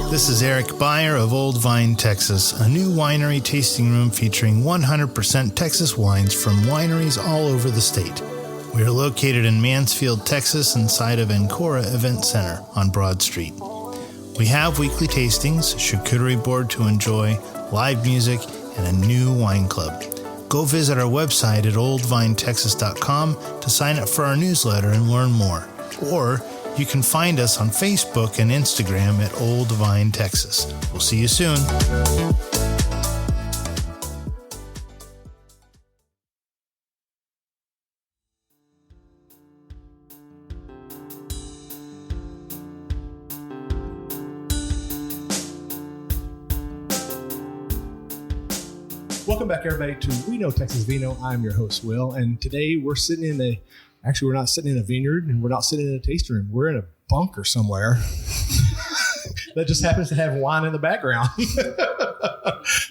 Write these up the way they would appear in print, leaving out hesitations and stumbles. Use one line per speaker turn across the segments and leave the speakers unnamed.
This is Eric Beyer of Old Vine, Texas, a new winery tasting room featuring 100% Texas wines from wineries all over the state. We are located in Mansfield, Texas, inside of Ancora Event Center on Broad Street. We have weekly tastings, charcuterie board to enjoy, live music, and a new wine club. Go visit our website at oldvinetexas.com to sign up for our newsletter and learn more. Or you can find us on Facebook and Instagram at Old Vine, Texas. We'll see you soon.
Welcome back, everybody, to We Know Texas Vino. I'm your host, Will, and today we're sitting in we're not sitting in a vineyard, and we're not sitting in a tasting room. We're in a bunker somewhere that just happens to have wine in the background.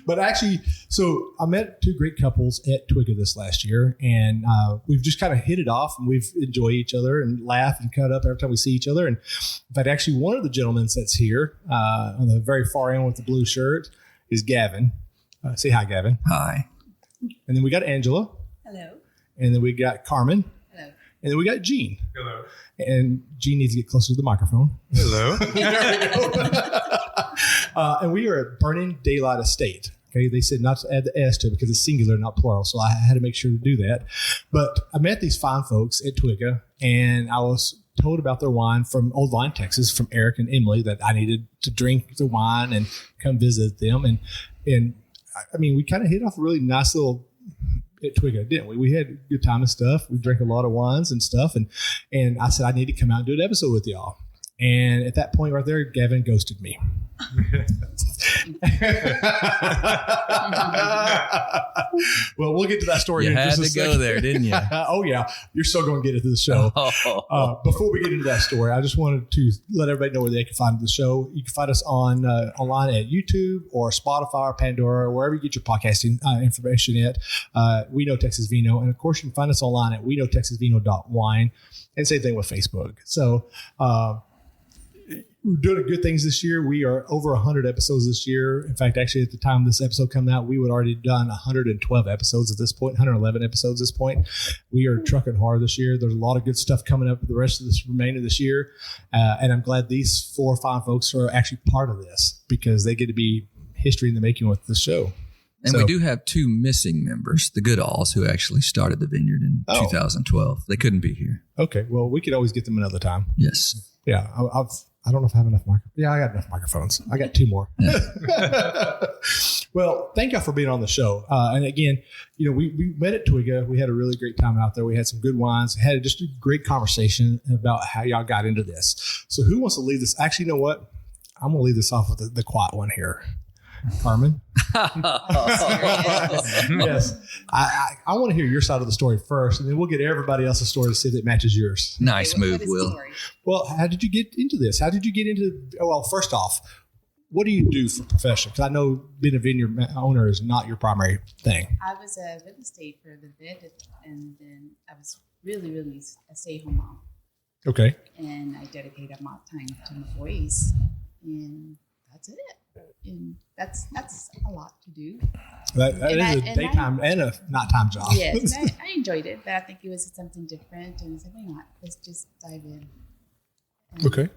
But actually, so I met two great couples at TWGGA this last year, and we've just kind of hit it off, and we've enjoyed each other and laugh and cut up every time we see each other. And in fact, actually, one of the gentlemen that's here on the very far end with the blue shirt is Gavin. Say hi, Gavin.
Hi.
And then we got Angela.
Hello.
And then we got Carmen.
Hello.
And then we got Gene.
Hello.
And Gene needs to get closer to the microphone.
Hello.
There we go. And we are at Burning Daylight Estate. Okay, they said not to add the S to it because it's singular, not plural. So I had to make sure to do that. But I met these fine folks at TWGGA, and I was told about their wine from Old Vine, Texas, from Eric and Emily, that I needed to drink the wine and come visit them. And I mean, we kind of hit off a really nice little at TWGGA, didn't we? We had a good time and stuff. We drank a lot of wines and stuff. And I said, I need to come out and do an episode with y'all. And at that point right there, Gavin ghosted me. Well, we'll get to that story.
You
in
had
just a
to
second.
go there, didn't you?
Oh, yeah. You're still going to get into the show. Before we get into that story, I just wanted to let everybody know where they can find the show. You can find us on online at YouTube or Spotify or Pandora, or wherever you get your podcasting information at. We Know Texas Vino. And, of course, you can find us online at weknowtexasvino.wine. And same thing with Facebook. So we're doing good things this year. We are over 100 episodes this year. In fact, actually, at the time this episode comes out, we would already done 112 episodes at this point, 111 episodes at this point. We are trucking hard this year. There's a lot of good stuff coming up for the rest of this remainder of this year. And I'm glad these 4 or 5 folks are actually part of this because they get to be history in the making with the show.
And we do have 2 missing members, the Goodalls, who actually started the vineyard in 2012. They couldn't be here.
Okay. Well, we could always get them another time.
Yes.
Yeah. I don't know if I have enough microphones. Yeah, I got enough microphones. I got 2 more.
Yeah.
Well, thank y'all for being on the show. And again, you know, we met at TWGGA. We had a really great time out there. We had some good wines. Had just a great conversation about how y'all got into this. So who wants to lead this? Actually, you know what? I'm going to lead this off with the quiet one here. Carmen? Yes. I want to hear your side of the story first, and then we'll get everybody else's story to see if it matches yours.
Nice move, Will.
Well, how did you get into this? How did you get into well, first off, what do you do for profession? Because I know being a vineyard owner is not your primary thing.
I was a real estate for a bit, and then I was really a stay-at-home mom.
Okay.
And I dedicated my time to my boys, and that's it. And that's a lot to do.
That is a daytime and a nighttime job.
Yes, and I enjoyed it, but I think it was something different, and I said, why not? Let's just dive in.
Okay.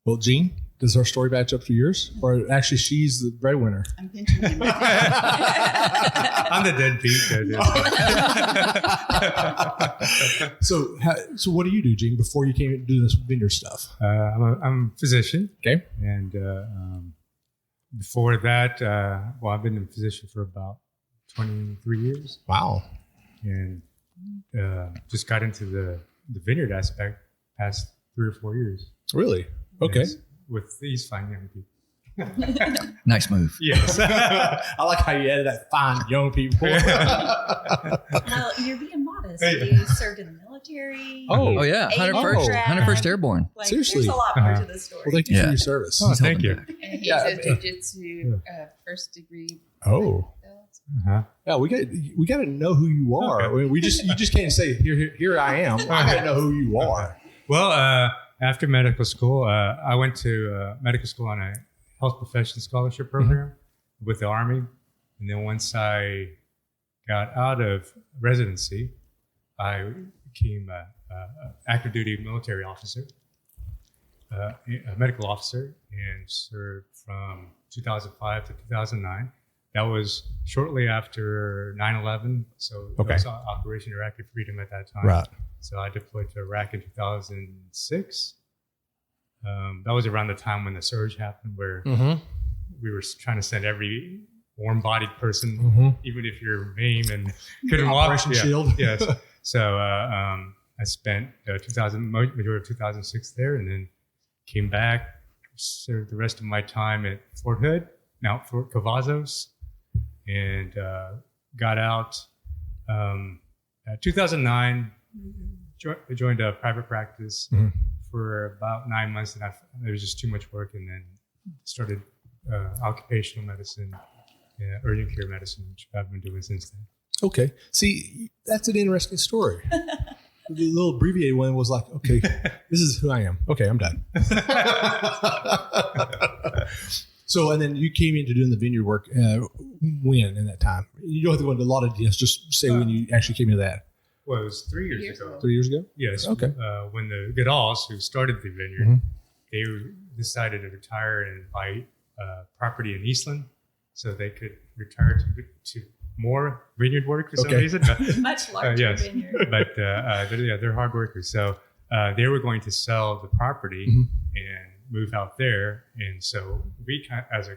Well, Jean, does her story match up to yours? Or actually, she's the breadwinner?
I'm pinching him.
I'm the deadbeat.
So what do you do, Jean, before you came to do this vineyard stuff?
I'm a physician.
Okay.
And before that, I've been a physician for about 23 years.
Wow.
And just got into the vineyard aspect past 3 or 4 years.
Really? Okay.
Yes, with these fine young people.
Nice move.
Yes.
I like how you added that fine young people.
Well, you're being modest. You served in the military.
Oh yeah. 101st Airborne.
Like,
Seriously.
There's a lot more to this story.
Well, thank you for your service.
Oh, thank you.
And he's a jiu-jitsu first degree.
Oh.
Uh-huh.
Yeah, we got to know who you are.
Okay.
I mean, you just can't say here I am. I got to know who you are.
Well, after medical school, I went to medical school on health profession scholarship program with the Army. And then once I got out of residency, I became an active duty military officer, a medical officer, and served from 2005 to 2009. That was shortly after 9/11, so it was Operation Iraqi Freedom at that time.
Right.
So I deployed to Iraq in 2006. That was around the time when the surge happened, where we were trying to send every warm-bodied person, even if you're MAME and couldn't walk.
Operation Shield.
Yes. So I spent majority of 2006 there, and then came back, served the rest of my time at Fort Hood, now Fort Cavazos, and got out. 2009, joined a private practice for about 9 months, and there was just too much work, and then started occupational medicine, urgent care medicine, which I've been doing since then.
Okay. See, that's an interesting story. The little abbreviated one was like, okay, this is who I am. Okay, I'm done. So, and then you came into doing the vineyard work when in that time? You don't have to go into a lot of details, just say when you actually came into that.
Well, it was 3 years ago.
3 years ago?
Yes.
Okay.
When the Goodalls, who started the vineyard, they decided to retire and buy property in Eastland so they could retire to more vineyard work for some reason.
Much larger vineyard.
But they're hard workers. So they were going to sell the property and move out there. And so we, as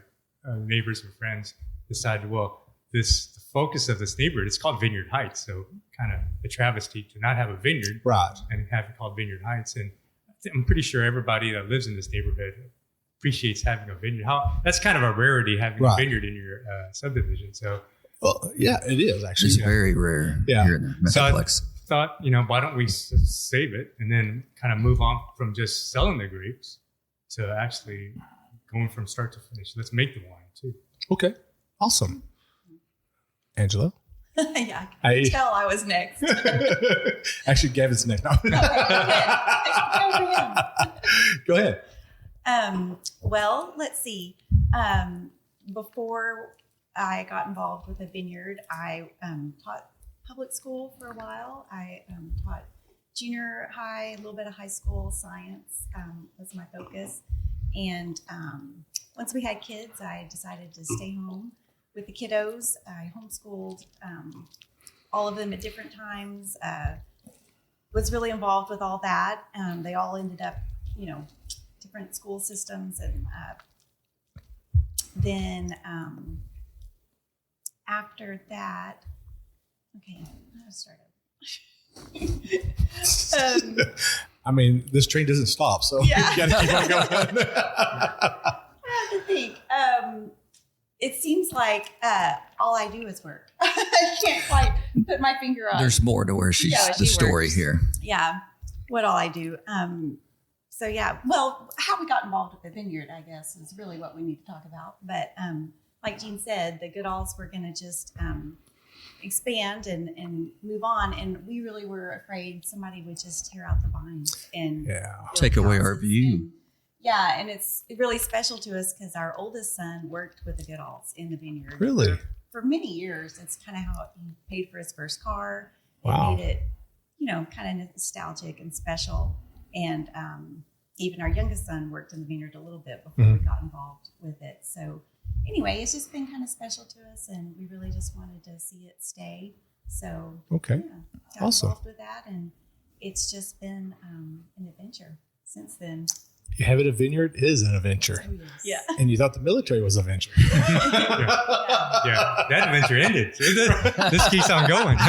neighbors and friends, decided, well, the focus of this neighborhood, it's called Vineyard Heights. So kind of a travesty to not have a vineyard and have it called Vineyard Heights. And I'm pretty sure everybody that lives in this neighborhood appreciates having a vineyard. That's kind of a rarity, having a vineyard in your subdivision. So,
well, yeah, it is actually.
It's very rare here in the Metroplex.
So I thought, why don't we save it and then kind of move on from just selling the grapes to actually going from start to finish. Let's make the wine too.
Okay, awesome. Angela?
Yeah, I could tell I was next.
Actually, Gavin's next. Go ahead.
Well, let's see. Before I got involved with the vineyard, I taught public school for a while. I taught junior high, a little bit of high school science was my focus. And once we had kids, I decided to stay home with the kiddos. I homeschooled all of them at different times. Was really involved with all that. They all ended up, different school systems. And then after that, okay, I'll start over.
I mean, this train doesn't stop, so you got to keep on going.
I have to think. It seems like all I do is work. I can't quite put my finger on.
There's more to where she's the story
works.
here.
Yeah, what all I do. So yeah, well, how we got involved with the vineyard, I guess, is really what we need to talk about. But like Jean said, the Goodalls were going to just expand and move on, and we really were afraid somebody would just tear out the vines and
take away our view.
And it's really special to us because our oldest son worked with the Goodalls in the vineyard.
Really?
For many years. It's kind of how he paid for his first car.
Wow.
It made it, kind of nostalgic and special. And even our youngest son worked in the vineyard a little bit before we got involved with it. So anyway, it's just been kind of special to us, and we really just wanted to see it stay. So got
awesome.
involved with that, and it's just been an adventure since then.
Having a vineyard is an adventure.
Oh, yes. Yeah.
And you thought the military was an adventure.
That adventure ended. This keeps on going.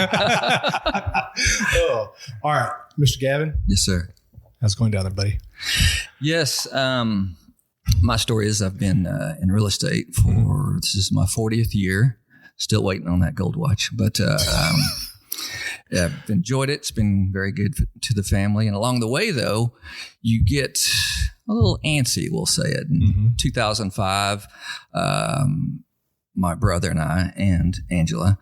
All right, Mr. Gavin.
Yes, sir.
How's it going down there, buddy?
Yes. My story is I've been in real estate for, this is my 40th year. Still waiting on that gold watch. But I've enjoyed it. It's been very good to the family. And along the way, though, you get a little antsy, we'll say it. In 2005, my brother and I and Angela,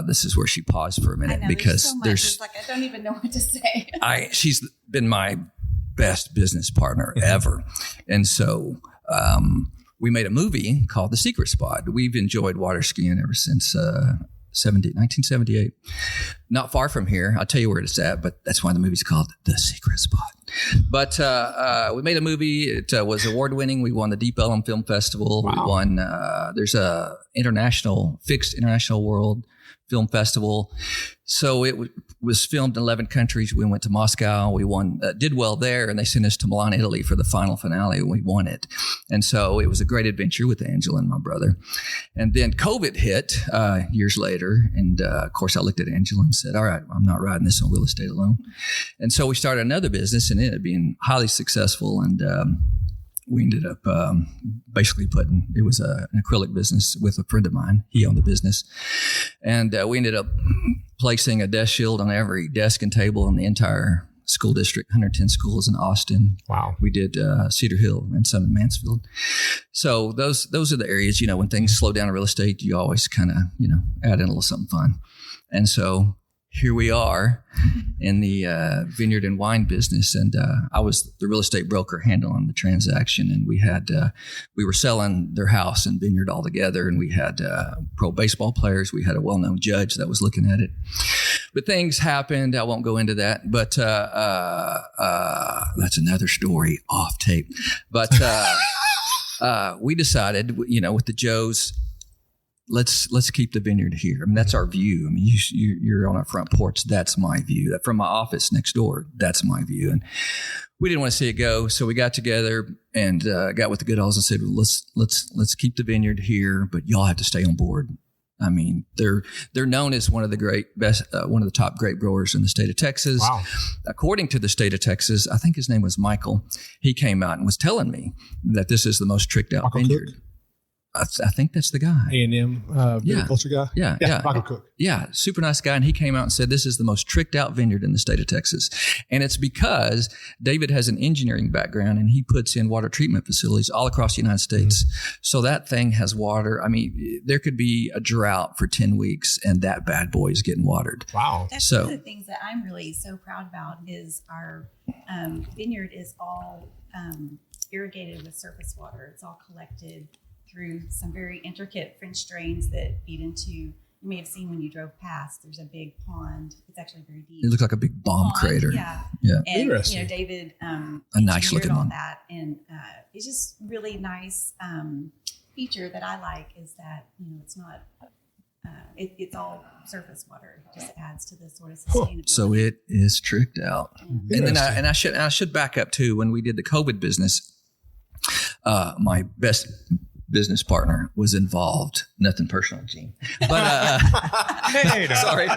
this is where she paused for a minute because
so there's like, I don't even know what to say.
She's been my best business partner ever. And so we made a movie called The Secret Spot. We've enjoyed water skiing ever since 1978. Not far from here. I'll tell you where it's at, but that's why the movie's called The Secret Spot. But we made a movie. It was award-winning. We won the Deep Ellum Film Festival.
Wow.
We won, there's a fixed international world film festival. So it was filmed in 11 countries. We went to Moscow. We won, did well there, and they sent us to Milan, Italy for the final finale, and we won it. And so it was a great adventure with Angela and my brother. And then COVID hit years later, and of course I looked at Angela and said, all right, I'm not riding this on real estate alone. And so we started another business, and it ended up being highly successful, and we ended up basically it was an acrylic business with a friend of mine. He owned the business. And we ended up placing a desk shield on every desk and table in the entire school district, 110 schools in Austin.
Wow.
We did Cedar Hill and some in Mansfield. So those are the areas, when things slow down in real estate, you always kind of, add in a little something fun. And so here we are in the vineyard and wine business, and I was the real estate broker handling the transaction, and we were selling their house and vineyard all together, and we had pro baseball players. We had a well-known judge that was looking at it. But things happened. I won't go into that, but that's another story off tape. But we decided, with the Joes, let's keep the vineyard here. I mean, that's our view. I mean, you're on our front porch. That's my view. From my office next door, that's my view. And we didn't want to see it go, so we got together and got with the Goodalls and said, let's keep the vineyard here, but y'all have to stay on board. I mean, they're known as one of the top grape growers in the state of Texas.
Wow.
According to the state of Texas, I think his name was Michael. He came out and was telling me that this is the most tricked out
Michael
vineyard.
Cook?
I think that's the guy.
A&M viticulture guy?
Yeah.
Michael Cook.
Yeah, super nice guy. And he came out and said, this is the most tricked out vineyard in the state of Texas. And it's because David has an engineering background and he puts in water treatment facilities all across the United States. Mm-hmm. So that thing has water. I mean, there could be a drought for 10 weeks and that bad boy is getting watered.
Wow.
That's one of the things that I'm really so proud about is our vineyard is all irrigated with surface water. It's all collected through some very intricate French drains that feed into, you may have seen when you drove past, there's a big pond. It's actually very deep.
It looks like a big bomb crater.
Yeah.
Yeah.
And,
Interesting.
David
a nice looking
all
one.
that. And it's just really nice feature that I like is that, it's not, it's all surface water. It just adds to the sort of sustainability.
So it is tricked out.
Yeah.
And then I should back up too. When we did the COVID business, my best business partner was involved. Nothing personal, Gene. But sorry,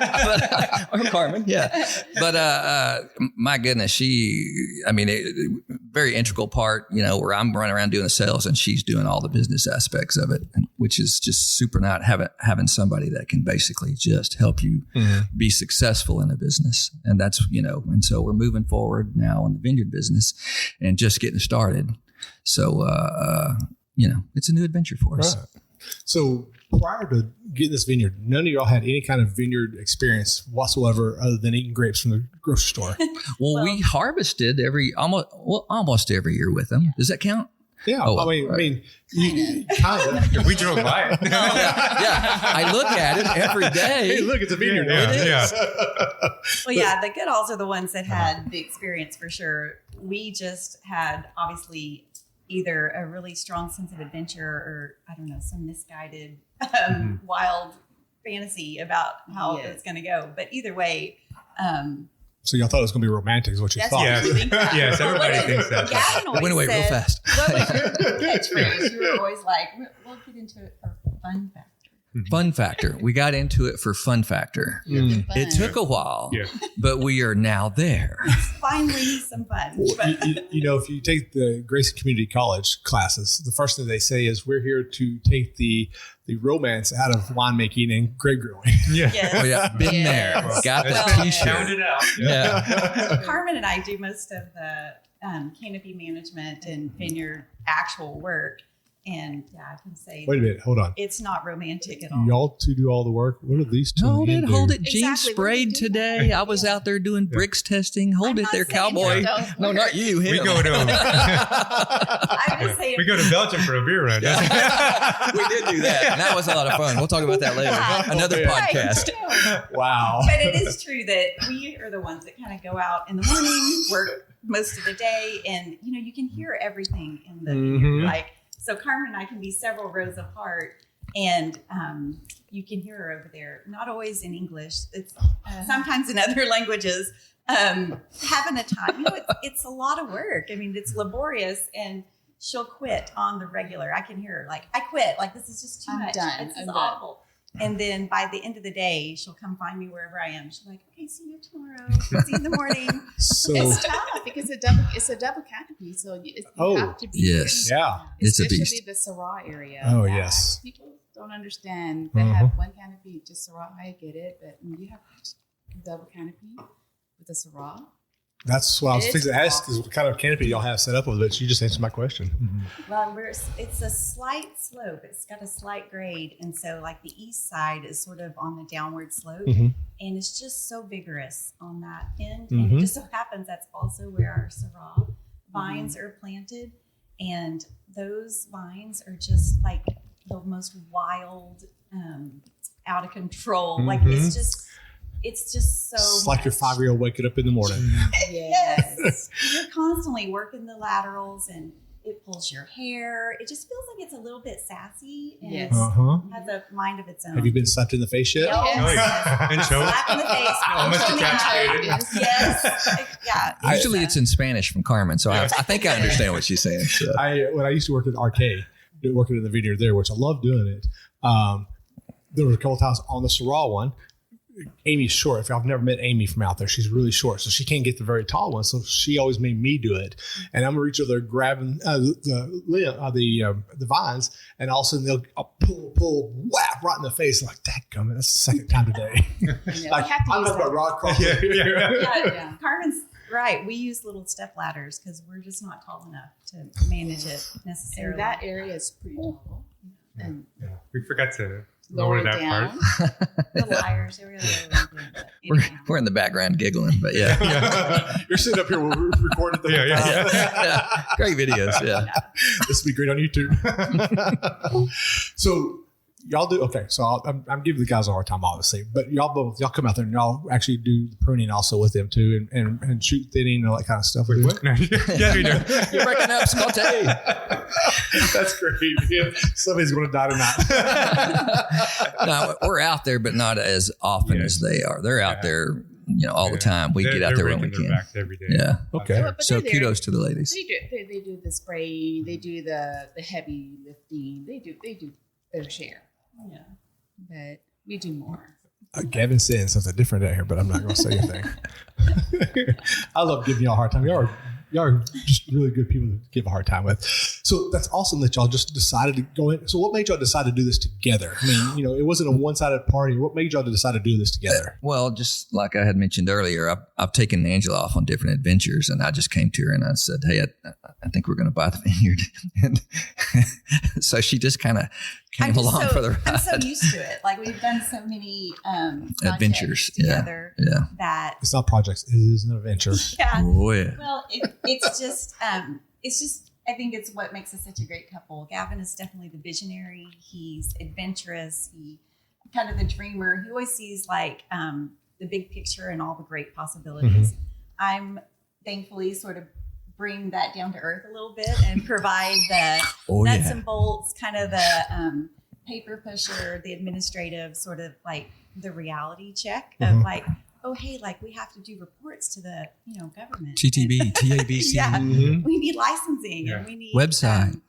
or Carmen, yeah. But my goodness, very integral part. Where I'm running around doing the sales and she's doing all the business aspects of it, which is just super nice having somebody that can basically just help you be successful in a business. And that's and so we're moving forward now in the vineyard business and just getting started. So. It's a new adventure for us.
Right. So prior to getting this vineyard, none of y'all had any kind of vineyard experience whatsoever other than eating grapes from the grocery store.
Well, we harvested almost every year with them. Does that count?
Yeah.
Oh,
I mean, you kind of.
We drove by it.
Yeah. I look at it every day.
Hey, look, it's a vineyard.
Yeah.
Well, yeah, the Goodalls are the ones that had the experience for sure. We just had obviously either a really strong sense of adventure or, I don't know, some misguided wild fantasy about how it's going to go. But either way.
So y'all thought it was going to be romantic is what you thought.
Yes, everybody thinks that.
Gavin always
It went away real fast.
What was your catchphrase? You were always like, we'll get into it for fun factor.
Fun factor. We got into it for fun factor. It took a while, but we are now there.
Finally, some fun.
If you take the Grayson Community College classes, the first thing they say is we're here to take the romance out of winemaking and grape growing.
Yeah.
Yes.
Oh, yeah. Been there. Got the t-shirt.
Found it out.
Yeah.
Carmen and I do most of the canopy management and vineyard actual work. And yeah, I can say.
Wait a minute. Hold on.
It's not romantic at all.
Y'all two do all the work. What are these two?
Hold
men
it,
do?
hold it. Gene
Exactly.
sprayed today. I was out there doing bricks testing. Hold
I'm
it
not
there,
saying
cowboy.
that
No, not you. Him.
We go to
I'm just saying.
we go to Belgium for a beer run.
We did do that. And that was a lot of fun. We'll talk about that later. Another
Right.
podcast.
Wow.
But it is true that we are the ones that kind of go out in the morning, work most of the day, and you can hear everything in the
Mhm.
like. So Carmen and I can be several rows apart, and you can hear her over there. Not always in English. It's sometimes in other languages. Having a time, it's a lot of work. I mean, it's laborious, and she'll quit on the regular. I can hear her like, I quit. Like, this is just too
I'm
much.
done.
This is
I'm done.
awful. And then by the end of the day, she'll come find me wherever I am. She'll be like, okay, see you tomorrow. See you in the morning.
So
It's tough because it's a double canopy, so you
Oh,
have to be
yes.
yeah.
It's a
especially
beast.
the Syrah area.
Oh,
that
yes.
people don't understand. They have one canopy, just Syrah. I get it, but when you have double canopy with the Syrah,
That's what I was
It's
fixing to ask is what kind of canopy y'all have set up with it. You just answered my question.
Well, it's a slight slope. It's got a slight grade. And so like the east side is sort of on the downward slope.
Mhm.
And it's just so vigorous on that end. And it just so happens that's also where our Syrah vines are planted. And those vines are just like the most wild, out of control. Like it's just so
It's like your
much.
5-year-old waking up in the morning.
Yes. You're constantly working the laterals and it pulls your hair. It just feels like it's a little bit sassy and
Yes.
has a mind of its own.
Have you been slapped in the face yet?
Yes.
Oh, yeah. And choke.
Slap in the face.
Almost
punch in the
decapitated.
eye. Yes. Yeah.
Usually it's in Spanish from Carmen, so I think I understand what she's saying. So.
When I used to work at Arcade, working in the Vineyard there, which I love doing it. There were a couple times on the Syrah one. Amy's short. If y'all have never met Amy from out there, she's really short, so she can't get the very tall one. So she always made me do it, and I'm gonna reach over there grabbing the vines, and all of a sudden they'll pull, whap right in the face. I'm like, dadgummit, that's the second time today.
Yeah,
Like,
we have to
I'm
use
not about
that.
rod cross.
Yeah.
Yeah. Carmen's right. We use little step ladders because we're just not tall enough to manage it necessarily.
And that area is pretty tall. And
Yeah. We forgot to
lower
lower
it
that
down.
part.
the liars, they're really
We're in the background giggling, but yeah.
You're sitting up here, we're recording the
Yeah,
whole time.
Yeah. Great videos. Yeah.
This would be great on YouTube. So y'all do okay. So I'm giving the guys a hard time, obviously, but y'all come out there and y'all actually do the pruning also with them too, and shoot thinning and all that kind of stuff.
Wait, what? No. Yeah, we do.
You're breaking up, Scotty.
That's great. Yeah. Somebody's going to die tonight.
No, we're out there, but not as often as they are. They're out there, all the time. We get out there when we
raking their
can.
backs every day.
Yeah.
Okay.
But
So
they're there.
kudos to the ladies.
They do the spraying. They do the heavy lifting. They do their share.
Yeah.
But we do more.
Gavin's saying something different out here, but I'm not going to say anything. I love giving y'all a hard time. Y'all are just really good people to give a hard time with. So that's awesome that y'all just decided to go in. So what made y'all decide to do this together? I mean, it wasn't a one-sided party. What made y'all decide to do this together?
Well, just like I had mentioned earlier, I've taken Angela off on different adventures, and I just came to her and I said, "Hey, I think we're going to buy the vineyard." And so she just kind of came along for the ride.
I'm so used to it. Like we've done so many
Adventures,
projects together
Yeah.
that
It's not projects. It is an adventure.
yeah.
Oh, yeah.
Well, it's just I think it's what makes us such a great couple. Gavin is definitely the visionary. He's adventurous. He kind of the dreamer. He always sees like the big picture and all the great possibilities. I'm thankfully sort of bring that down to earth a little bit and provide the nuts and bolts, kind of the paper pusher, the administrative sort of like the reality check of like, oh, hey, like we have to do reports to the, government.
TTB, TABC,
Yeah.
Mhm.
We need licensing
Yeah.
and we need
website.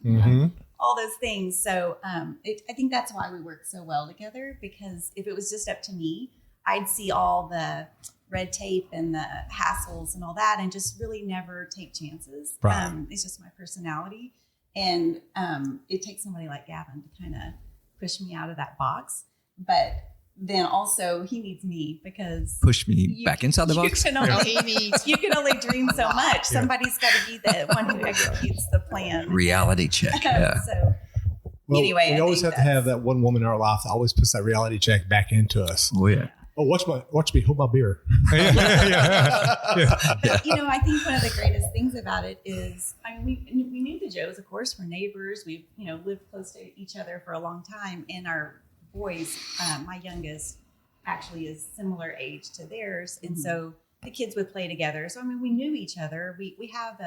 all those things. So I think that's why we work so well together, because if it was just up to me, I'd see all the red tape and the hassles and all that and just really never take chances.
Right.
It's just my personality. And it takes somebody like Gavin to kind of push me out of that box. But then also he needs me because
Push me back inside the box.
You can only dream so much. Somebody's got to be the one who executes the plan.
Reality check. Yeah.
So
Well,
anyway,
we
I
always
think
have to have that one woman in our life that always puts that reality check back into us.
Oh yeah.
Oh, watch me hold my beer.
Yeah.
But, I think one of the greatest things about it is, we knew the Joes, of course, we're neighbors. We've, lived close to each other for a long time. And our boys, my youngest actually is similar age to theirs. And so the kids would play together. So, we knew each other. We have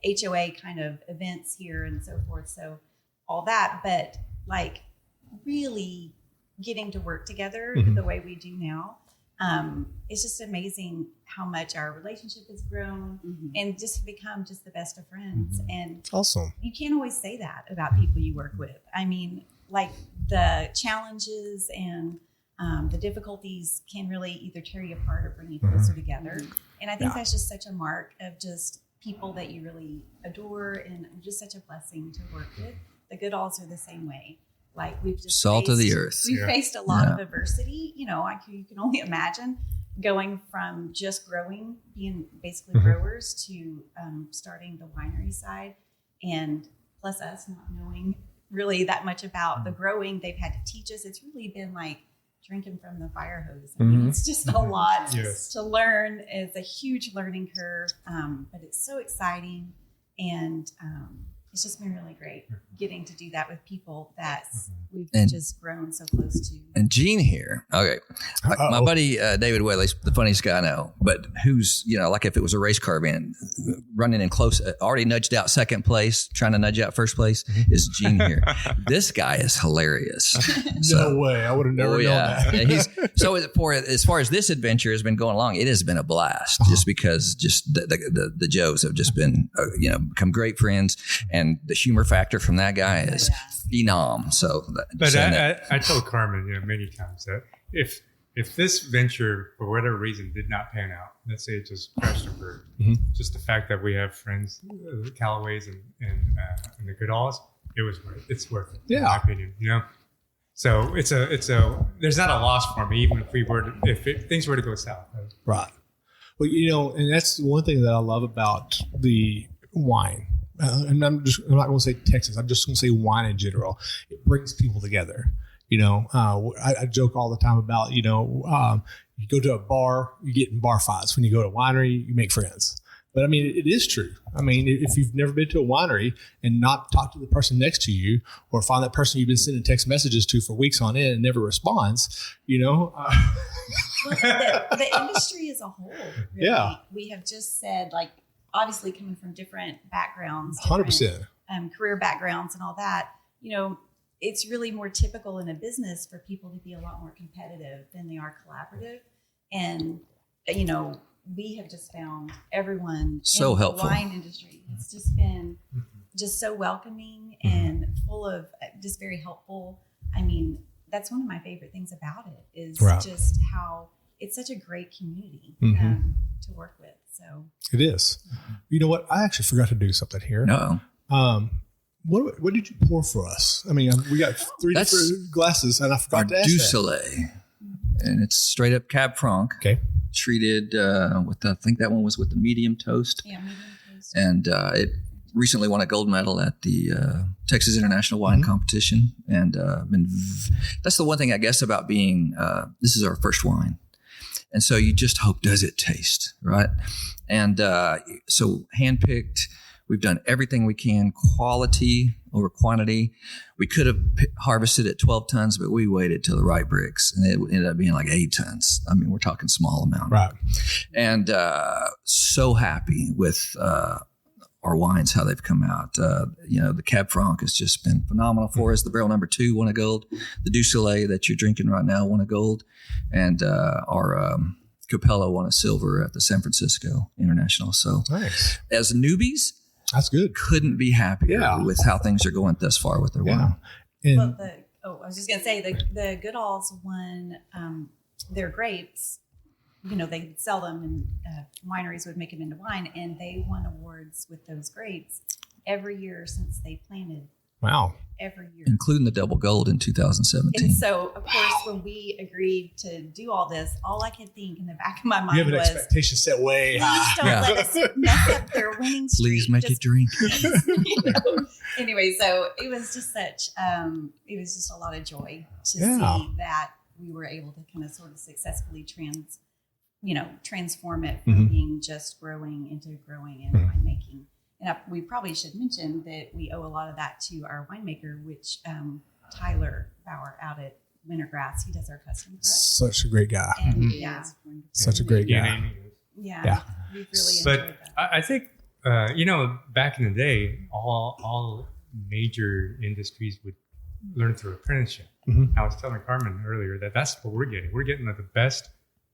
HOA kind of events here and so forth. So all that, but like really getting to work together the way we do now. It's just amazing how much our relationship has grown and just become just the best of friends. And
Awesome.
you can't always say that about people you work with. Like the challenges and the difficulties can really either tear you apart or bring you closer together. And I think that's just such a mark of just people that you really adore and just such a blessing to work with. The Goodalls are the same way. Like we've just
salt of the earth.
We've faced a lot of adversity. You can only imagine going from just growing, being basically growers, to starting the winery side, and plus us not knowing really that much about the growing. They've had to teach us. It's really been like drinking from the fire hose. It's just a lot to learn. It's a huge learning curve, but it's so exciting, and it's just been really great getting to do that with people that we've just grown so close to.
And Gene here, okay, my buddy David Whaley's the funniest guy I know, but who's, like if it was a race car band running in close, already nudged out second place, trying to nudge out first place, is Gene here. This guy is hilarious.
No way. I would have never known that.
And so as far as this adventure has been going along, it has been a blast just because the Joes have just been, become great friends. And the humor factor from that guy is phenom. So,
but I told Carmen, many times that if this venture for whatever reason did not pan out, let's say it just crashed and burned, just the fact that we have friends, the Callaways and the Goodalls, it's worth it. In my opinion, So it's a there's not a loss for me, even if things were to go south.
Right. Well, and that's one thing that I love about the wine. And I'm not going to say Texas. I'm just going to say wine in general. It brings people together. I joke all the time about, you go to a bar, you get in bar fights. When you go to a winery, you make friends. But it is true. If you've never been to a winery and not talked to the person next to you, or find that person you've been sending text messages to for weeks on end and never responds,
Well, the industry as a whole, really, we have just said, like, obviously coming from different backgrounds,
100%,
career backgrounds and all that, it's really more typical in a business for people to be a lot more competitive than they are collaborative. And, we have just found everyone
so
in
helpful.
The wine industry. It's just been just so welcoming and full of just very helpful. That's one of my favorite things about it is just how it's such a great community to work with. So
it is. You know what? I actually forgot to do something here.
No.
What did you pour for us? We got three different glasses, and I forgot to ask
Du
that.
Soleil, and it's straight up Cab Franc.
Okay.
Treated with I think that one was with the medium toast.
Yeah, medium toast.
And it recently won a gold medal at the Texas International Wine Competition. And that's the one thing I guess about being this is our first wine. And so you just hope, does it taste, right? And so handpicked, we've done everything we can, quality over quantity. We could have harvested at 12 tons, but we waited till the right bricks, and it ended up being like 8 tons. We're talking small amount.
Right.
And so happy with our wines, how they've come out. The Cab Franc has just been phenomenal for us. The barrel number 2 won a gold. The Du Soleil that you're drinking right now won a gold. And our Capello won a silver at the San Francisco International. So
nice.
As newbies,
that's good.
Couldn't be happier with how things are going thus far with their wine.
And
I was just going to say the Goodalls won their grapes. They sell them and wineries would make them into wine, and they won awards with those grapes every year since they planted
Wow.
every year.
including the double gold in 2017.
And so, of course, when we agreed to do all this, all I could think in the back of my mind
You have an
was,
expectation set way
please
high.
don't
Yeah.
let us mess up their winning streak.
Please make it drink.
You know? Anyway, so it was just such, it was just a lot of joy to
Yeah.
see that we were able to kind of sort of successfully transform it from being just growing into growing and winemaking. And we probably should mention that we owe a lot of that to our winemaker, which Tyler Bauer out at Wintergrass, he does our custom crush.
Such a great guy.
And
Yeah.
Such a great
Yeah,
guy.
Amy.
Yeah.
we've really
But
enjoyed that.
I think back in the day, all major industries would learn through apprenticeship.
Mhm.
I was telling Carmen earlier that's what we're getting. We're getting like the best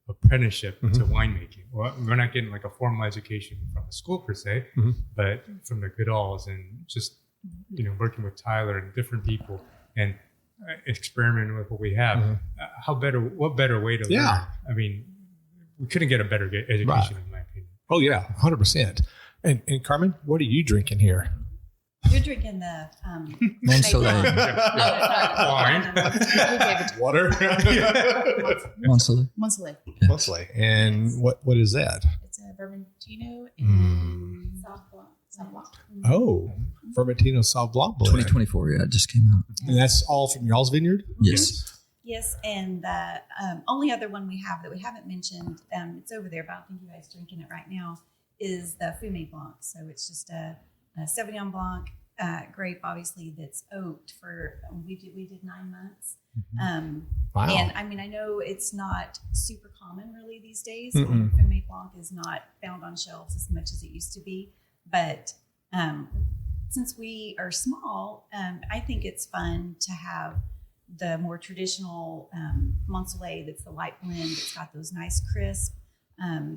apprenticeship to winemaking. Well, we're not getting like a formal education from a school per se, but from the good alls and just working with Tyler and different people and experimenting with what we have. What better way to
Yeah.
learn? I mean, we couldn't get a better education
Right.
in my opinion.
Oh yeah, 100%. And Carmen, what are you drinking here?
You're drinking the
Monsoleil.
Water.
Monsoleil.
Monsoleil.
Mostly. And what is that?
It's a Vermentino and Sauv Blanc. Sauv Blanc.
Oh, Vermentino Sauv Blanc blend.
2024, yeah, it just came out.
And that's all from y'all's vineyard?
Yes.
Yes, and the only other one we have that we haven't mentioned, it's over there, but I don't think you guys are drinking it right now, is the Fumé Blanc. So it's just a Sauvignon Blanc grape, obviously, that's oaked for, we did 9 months.
Wow.
And I mean, I know it's not super common really these days.
Mm-mm.
Fumé Blanc is not found on shelves as much as it used to be. But since we are small, I think it's fun to have the more traditional Monsoleil that's the light blend. It's got those nice crisp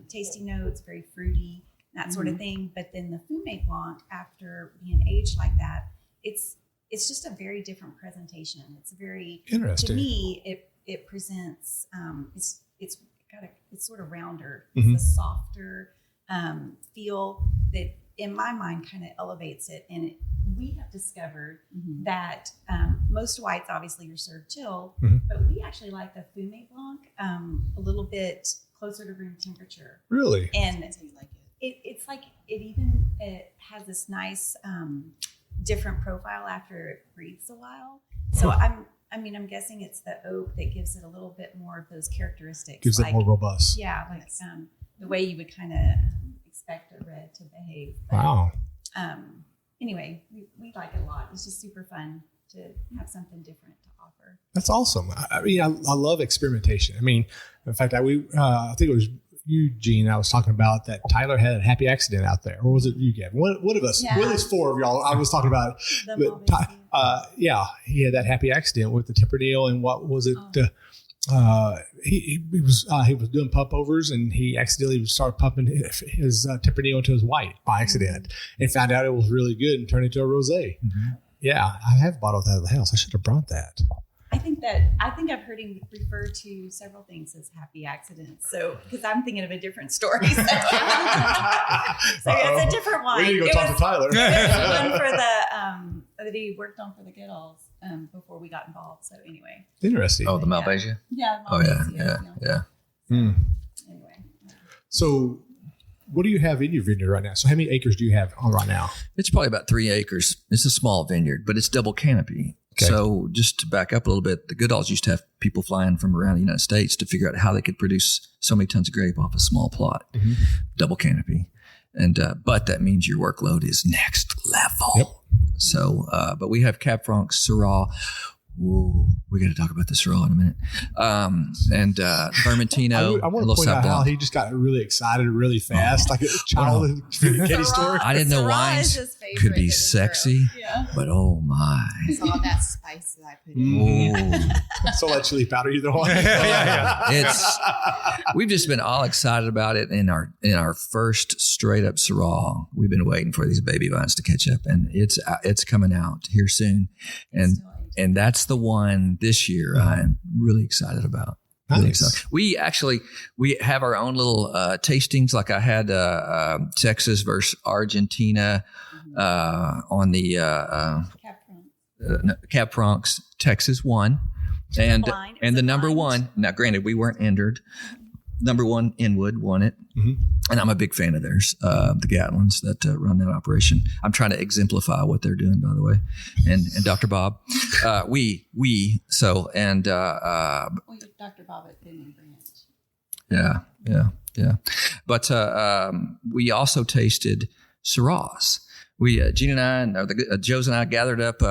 tasty notes, very fruity, that sort of thing. But then the Fumé Blanc, after being aged like that, it's just a very different presentation. It's very
Interesting.
to me. It presents it's sort of rounder. It's a softer feel that in my mind kind of elevates it. And we have discovered that most whites obviously are served chilled, but we actually like the Fumé Blanc a little bit closer to room temperature.
Really?
And
That's how you like it.
it's like it has this nice different profile after it breathes a while. So I'm guessing it's the oak that gives it a little bit more of those characteristics.
Gives it more robust.
Yeah, like the way you would kind of expect a red to behave. But,
Wow.
Anyway, we like it a lot. It's just super fun to have something different to offer.
That's awesome. I mean, I love experimentation. I mean, in fact, I think it was you, Gene, I was talking about that Tyler had a happy accident out there. Or was it you, Gavin? One of us.
Yeah.
Well, at least 4 of y'all. I was talking about.
The
But
Malvasia.
yeah, he had that happy accident with the Tempranillo, and what was it? He was doing pump overs, and he accidentally started pumping his Tempranillo into his white by accident, and found out it was really good and turned into a rosé. Yeah, I have a bottle of that at the house. I should have brought that.
I think I've heard him refer to several things as happy accidents. So, because I'm thinking of a different story. So, it's a different one.
We need to go talk to Tyler.
It was one for the that he worked on for the Goodalls before we got involved. So anyway,
Interesting.
Oh, the Malvasia?
yeah.
Oh, yeah.
Mm.
Anyway,
So, what do you have in your vineyard right now? So, how many acres do you have on right now?
It's probably about 3 acres. It's a small vineyard, but it's double canopy.
Okay.
So just to back up a little bit, the Goodalls used to have people flying from around the United States to figure out how they could produce so many tons of grape off a small plot, double canopy. And but that means your workload is next level.
Yep.
So, but we have Cab Franc, Syrah. Ooh, we got to talk about the Syrah in a minute. And Vermentino.
I want
and
to point out how
Sauv
he just got really excited really fast, like a child kitty story.
I didn't know
Syrah
wines
is his favorite,
could be
isn't it?
sexy,
Yeah.
but oh my.
It's all that spice that I put in.
Ooh.
So that chili powder, either one.
We've just been all excited about it in our first straight up Syrah. We've been waiting for these baby vines to catch up, and it's coming out here soon. And that's the one this year I'm really excited about. Really
Nice.
excited. We have our own little tastings. Like I had Texas versus Argentina on the
Cab Franc.
Cab Francs, Texas won. And the number one, now granted, we weren't entered. Number one, Inwood won it. Mm-hmm. And I'm a big fan of theirs, the Gatlins that run that operation. I'm trying to exemplify what they're doing, by the way. And Dr. Bob, Dr.
Bob at Vineyard Branch.
Yeah. But we also tasted Syrahs. Gene and I, Joe's and I gathered up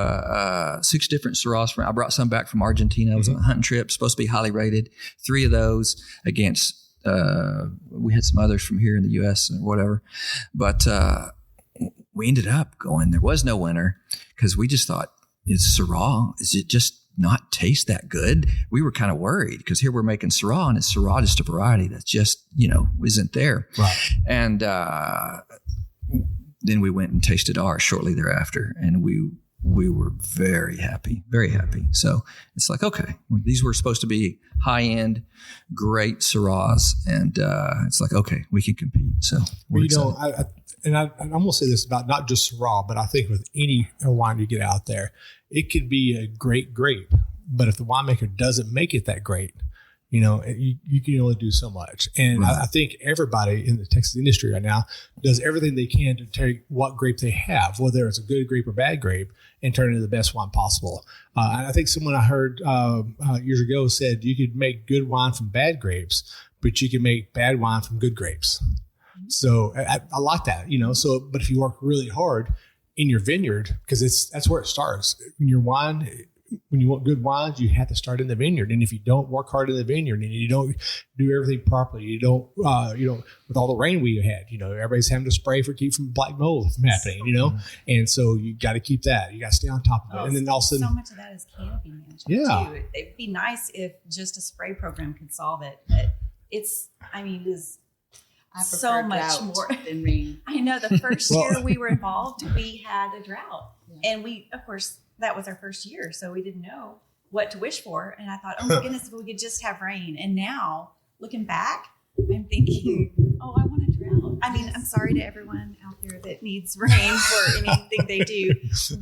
6 different Syrahs. I brought some back from Argentina. I was on a hunting trip, supposed to be highly rated. 3 of those against, we had some others from here in the U.S. or whatever. But we ended up going, there was no winner because we just thought, is it just not taste that good? We were kind of worried because here we're making Syrah, and it's Syrah just a variety that's just, isn't there. Right. And then we went and tasted ours shortly thereafter, and we were very happy. So it's like, okay, these were supposed to be high-end, great Syrahs, and it's like, okay, we can compete. So we're excited.
I'm going to say this about not just Syrah, but I think with any wine you get out there, it could be a great grape, but if the winemaker doesn't make it that great, you can only do so much. And right. I think everybody in the Texas industry right now does everything they can to take what grape they have, whether it's a good grape or bad grape, and turn it into the best wine possible. And I think someone I heard years ago said you could make good wine from bad grapes, but you can make bad wine from good grapes. So I like that, but if you work really hard in your vineyard, because that's where it starts. When you want good wines, you have to start in the vineyard. And if you don't work hard in the vineyard and you don't do everything properly, you don't, with all the rain we had, everybody's having to spray keep from black mold from happening, And so you got to keep that. You got to stay on top of it. And then all of a sudden,
so much of that is canopy management too. It'd be nice if just a spray program could solve it, but I so much more
than rain.
I know the first year we were involved, we had a drought, and we, of course, that was our first year, so we didn't know what to wish for. And I thought, oh my goodness, if we could just have rain. And now, looking back, I'm thinking, oh, I want a drought. I mean, I'm sorry to everyone out there that needs rain for anything they do,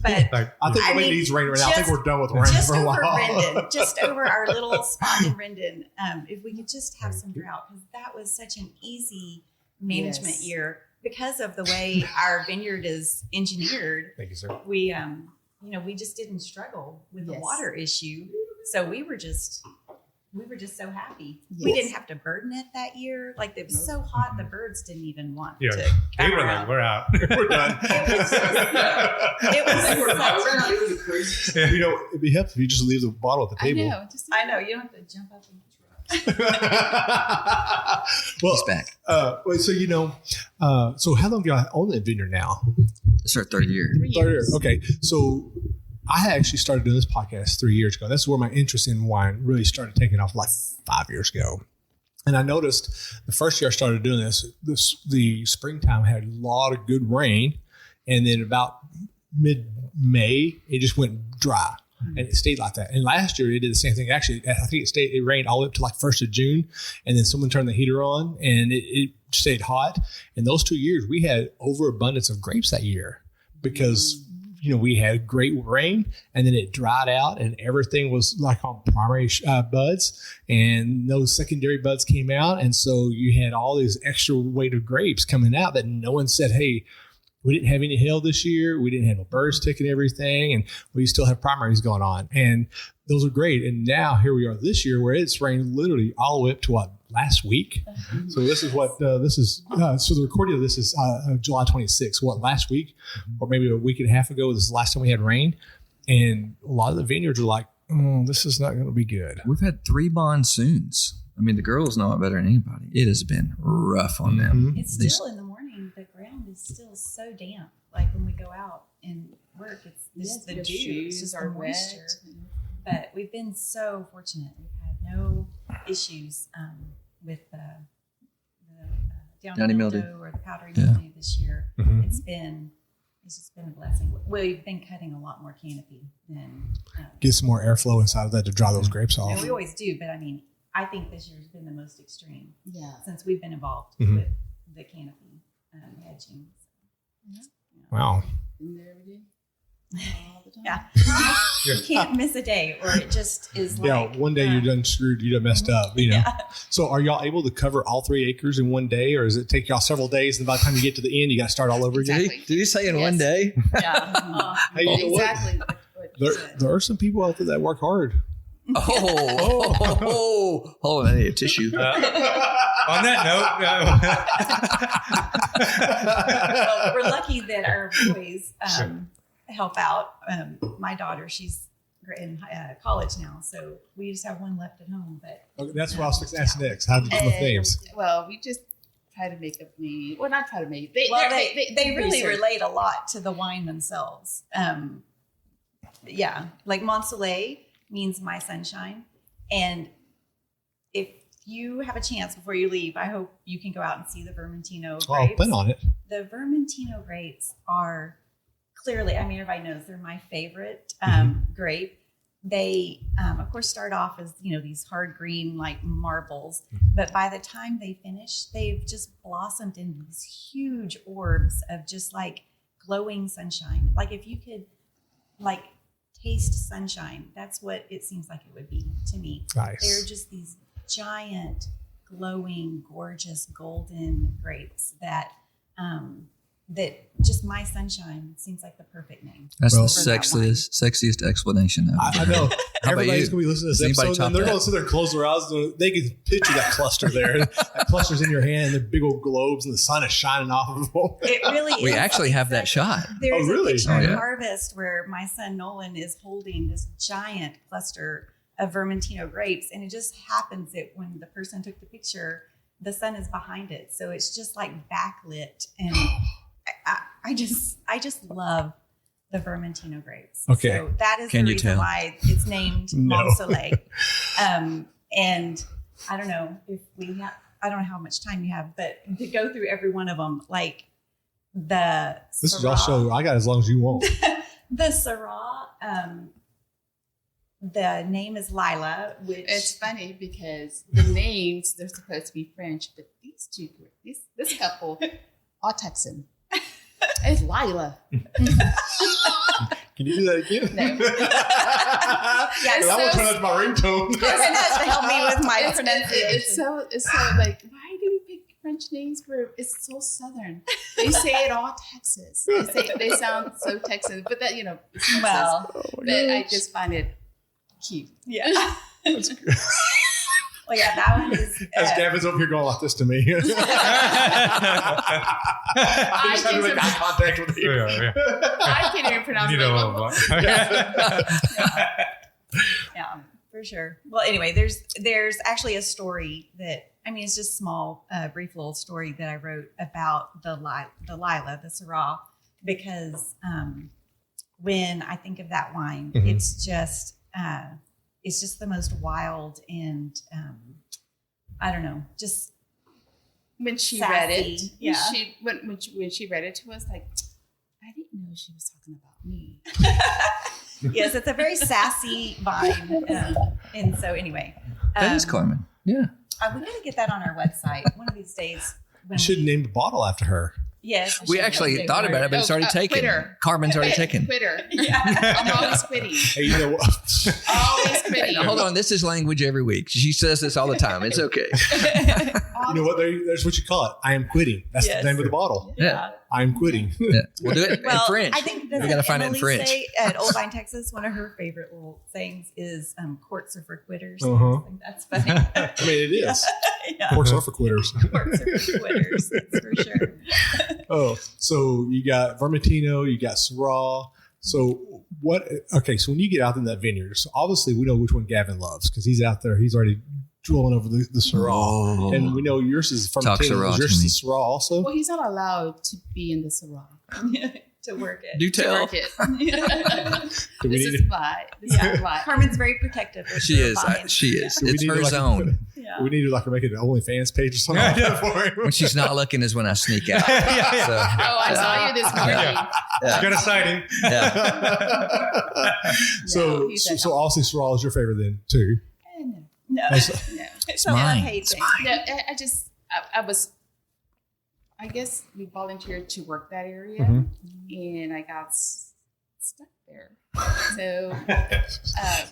but
I think nobody needs rain right now. I think we're done with rain
just
for a
over
while.
Rendon, just over our little spot in Rendon. If we could just have some drought, because that was such an easy management year because of the way our vineyard is engineered.
Thank you, sir.
We just didn't struggle with the water issue. So we were just so happy. Yes. We didn't have to burden it that year. Like, it was so hot, the birds didn't even want to come around.
Like, we're out. We're done.
It was
crazy. It'd be helpful if you just leave the bottle at the table.
I know. You don't have to jump up and
well,
he's back.
So how long do y'all own the vineyard now?
It's our 3rd year.
3 years.
Okay. So I had actually started doing this podcast 3 years ago. That's where my interest in wine really started taking off, like 5 years ago. And I noticed the first year I started doing the springtime had a lot of good rain. And then about mid-May, it just went dry. And it stayed like that. And last year it did the same thing. Actually, I think it rained all the way up to like 1st of June. And then someone turned the heater on and it stayed hot. And those 2 years we had overabundance of grapes that year because, we had great rain and then it dried out and everything was like on primary buds and those secondary buds came out. And so you had all these extra weight of grapes coming out that no one said, hey, we didn't have any hail this year. We didn't have no birds taking everything. And we still have primaries going on. And those are great. And now here we are this year where it's rained literally all the way up to last week. So this is so the recording of this is July 26th. Last week or maybe a week and a half ago, this is the last time we had rain. And a lot of the vineyards are like, this is not going to be good.
We've had 3 monsoons. I mean, the girls know it better than anybody. It has been rough on them.
It's still in the morning. The ground is still so damp. Like when we go out and work, it's just the dew. It's just the moisture. But we've been so fortunate. We've had no issues with the downy mildew or the powdery mildew this year. Mm-hmm. It's just been a blessing. We've been cutting a lot more canopy than
get some more airflow inside of that to dry those grapes off.
And we always do, but I mean, I think this year's been the most extreme since we've been involved with the canopy hedging.
Wow.
all the time.
Yeah. You can't miss a day, or it just is
Yeah,
like
one day you're done screwed, you done messed up, you know.
Yeah.
So are y'all able to cover all 3 acres in one day, or does it take y'all several days, and by the time you get to the end, you got to start all over again?
Exactly.
Did you say in
Yes.
one day?
Yeah.
Hey, you know what?
Exactly. What you said.
There are some people out there that work hard.
Oh, hold on, I need a tissue.
On that
Well, we're lucky that our boys help out. My daughter, she's in college now, so we just have one left at home. But
Okay, that's what I was fixing to ask next. How did you come up with names?
Well, we just try to make up names. Well, not try to make. They
really
research.
relate a lot to the wine themselves. Yeah, like Monsoleil means my sunshine, and if you have a chance before you leave, I hope you can go out and see the Vermentino grapes.
Oh, I'll plan on it.
The Vermentino grapes are clearly, I mean, everybody knows they're my favorite grape. They, of course, start off as, these hard green, like marbles. But by the time they finish, they've just blossomed into these huge orbs of just like glowing sunshine. Like if you could like taste sunshine, that's what it seems like it would be to me.
Nice.
They're just these giant, glowing, gorgeous, golden grapes that just my sunshine seems like the perfect name.
That's
Well,
the sexiest explanation ever.
I know.
How about
Everybody's
you?
going to be listening to
Does
this
anybody
episode,
top
and they're
that?
going to sit there and close their eyes. They can picture that cluster there. That cluster's in your hand, the big old globes, and the sun is shining off of them.
It really is.
We actually have that shot.
There's
Oh, really?
a picture
Oh,
in
yeah.
Harvest where my son Nolan is holding this giant cluster of Vermentino grapes, and it just happens that when the person took the picture, the sun is behind it, so it's just like backlit, and I just love the Vermentino grapes.
Okay.
So that is
Can
the
you
reason
tell?
why it's named
No.
Monsoleil. And I don't know if I don't know how much time you have, but to go through every one of them, like the
This is
Syrah-
also, I got as long as you want.
the Syrah, the name is Lila, which
It's funny because the names, they're supposed to be French, but these two, this couple, are Texan. It's Lila.
Can you do that again?
No.
Yeah,
I want to turn that to my ringtone.
Kevin has to help me with my
It's
pronunciation.
it's so like, why do we pick French names where it's so Southern? They say it all Texas. They sound so Texan, but that, it's Texas.
Well,
But I just find it cute.
yeah. Well, yeah, that one is.
As Gavin's over here going like this to me. I just had to make eye contact with you.
Yeah.
I can't even pronounce
You
it.
know,
Yeah, for sure. Well, anyway, there's actually a story that, it's just a small, brief little story that I wrote about the Lila, the Syrah, because when I think of that wine,
Mhm.
it's just the most wild and I don't know, just
When she
Sassy,
read it,
yeah.
when she read it to us, like, I didn't know she was talking about me.
yes, it's a very sassy vine, and so anyway,
That is Carmen. Yeah.
we got to get that on our website one of these days. When
You should name the bottle after her.
Yes,
We actually thought about it, but it's already taken.
Quitter.
Carmen's already taken.
Quitter.
Yeah.
I'm always quitting.
Hey, you know what?
Always
Hey,
quitting.
now, hold on. This is language every week. She says this all the time. It's okay.
You know what? There's what you call it. I am quitting. That's
Yes.
the name of the bottle.
Yeah.
I am quitting.
Yeah. We'll do it
Well,
in French.
I think
we got to find it in
Emily
French.
say at Old Vine, Texas, one of her favorite little sayings is "courts are for quitters."
Uh-huh.
I think that's funny.
I mean, it is.
Yeah,
Courts are for quitters.
courts are for quitters. That's for sure.
Oh, so you got Vermentino, you got Syrah. So what? Okay, so when you get out in that vineyard, so obviously we know which one Gavin loves because he's out there. He's already drooling over the Syrah,
Oh.
and we know yours is
Talk
Vermentino.
Syrah
Is
to
yours
me.
the Syrah also?
Well, he's not allowed to be in the Syrah.
To work it.
Do
To
tell.
work it.
Do we
This
need
is
to-
why. This
Yeah.
is why.
Carmen's very protective. Of
She
her
is.
vines.
She is.
Do we
It's
need to,
her
like,
zone.
Yeah.
We need to make it an OnlyFans page or something like that for him.
When she's not looking is when I sneak out.
Yeah.
So,
Oh, I saw you this morning.
She's got a sighting.
yeah.
So,
he said
so obviously Syrah is your favorite then too.
No.
No,
That's-
No.
it's
mine.
a love-hate
It's
thing.
No, I guess we volunteered to work that area,
Mhm.
and I got stuck there. So,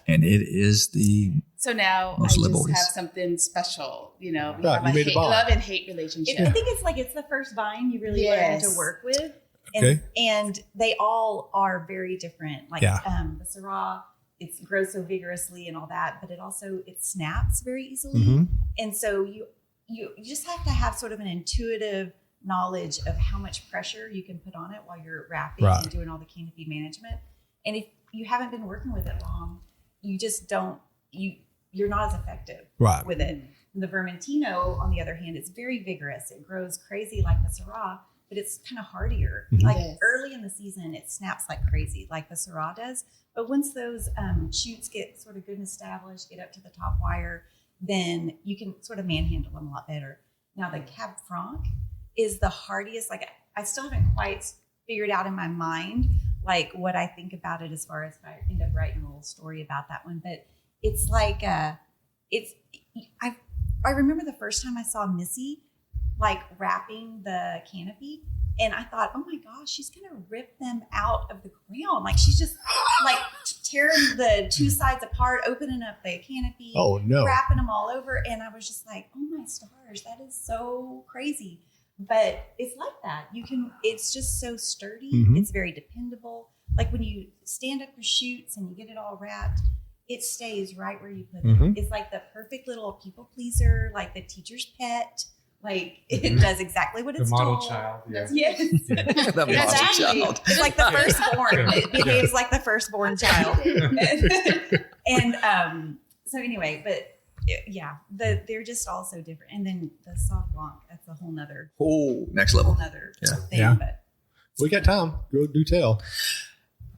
And it is the
so now
most
I
liberal.
just have something special. You know, we
Right,
have
you
a
made a bond.
love and hate relationship.
I think it's the first vine you really learn to work with. And,
Okay.
and they all are very different. Like
Yeah.
The Syrah, it grows so vigorously and all that, but it snaps very easily.
Mhm.
And so you just have to have sort of an intuitive knowledge of how much pressure you can put on it while you're wrapping
Right.
and doing all the canopy management. And if you haven't been working with it long, you just you're not as effective
Right.
with it. The Vermentino, on the other hand, is very vigorous. It grows crazy like the Syrah, but it's kind of hardier.
Mhm.
Like
Yes.
early in the season, it snaps like crazy, like the Syrah does. But once those shoots get sort of good and established, get up to the top wire, then you can sort of manhandle them a lot better. Now, the Cab Franc is the hardiest. Like, I still haven't quite figured out in my mind, like, what I think about it as far as if I end up writing a little story about that one. But it's like, I remember the first time I saw Missy, like, wrapping the canopy, and I thought, oh my gosh, she's going to rip them out of the ground. Like, she's just, like, tearing the two sides apart, opening up the canopy,
Oh, no.
wrapping them all over. And I was just like, oh my stars, that is so crazy. But it's like that. It's just so sturdy.
Mhm.
It's very dependable. Like, when you stand up your shoots and you get it all wrapped, it stays right where you put it.
Mhm.
It's like the perfect little people pleaser, like the teacher's pet. Like, it does exactly what
The
it's
model
told.
child. Yeah.
Yes.
the monster
Exactly.
child.
It's like the firstborn. It behaves like the firstborn child. And so anyway, but yeah, they're just all so different. And then the Sauv Blanc, that's a whole nother
Next level.
thing.
Yeah.
But
We got time. Go do tell.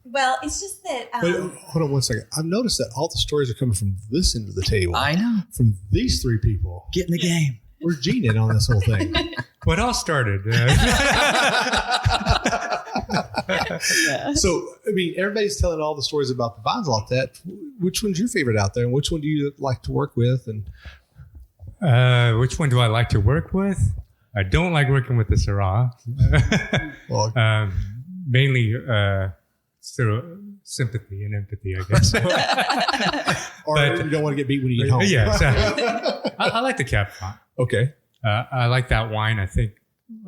well, it's just that
But hold on one second. I've noticed that all the stories are coming from this end of the table.
I know.
From these three people.
Get in the game.
Where's Gene in on this whole thing?
What all started?
So, I mean, everybody's telling all the stories about the vines like that. Which one's your favorite out there? And which one do you like to work with? And
Which one do I like to work with? I don't like working with the Syrah.
well,
Mainly sympathy and empathy, I guess.
or
but-
you don't want to get beat when you get home.
Yeah, so I like the Cab Franc.
Okay.
I like that wine. I think,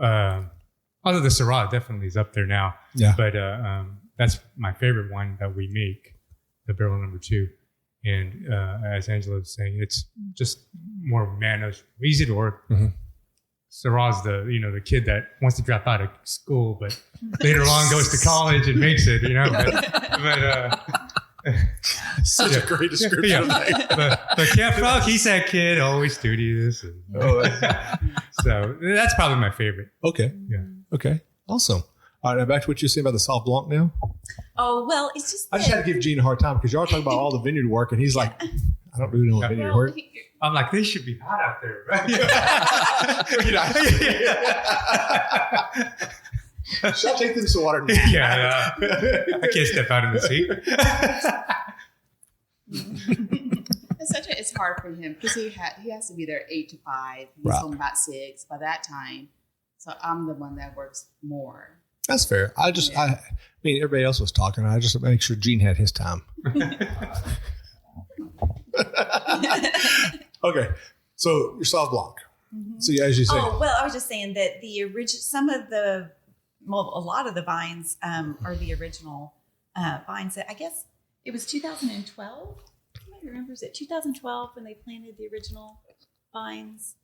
although the Syrah definitely is up there now,
Yeah.
but that's my favorite wine that we make, the barrel number 2. And as Angela was saying, it's just more managed, easy to work.
Mhm.
Syrah's the kid that wants to drop out of school, but later on goes to college and makes it.
Such a great description.
But Cab Franc, he's that kid, always studious. And, so that's probably my favorite.
Okay.
Yeah.
Okay. Awesome. All right. Now back to what you were saying about the Sauv Blanc now.
oh well, it's just
I just had to give Gene a hard time because y'all are talking about all the vineyard work, and he's like, I don't really know what vineyard work.
I'm like, they should be hot out there, right?
Shall I take them some water?
Yeah, I can't step out in the seat.
It's hard for him because he has to be there 8 to 5. He's
Right.
home about 6 by that time. So I'm the one that works more.
That's fair. I mean, everybody else was talking. I just make sure Gene had his time. Okay. So your Sauv Blanc. So as you say,
Oh, well, I was just saying that the original, a lot of the vines are the original vines that I guess it was 2012. Somebody remembers it? 2012 when they planted the original vines.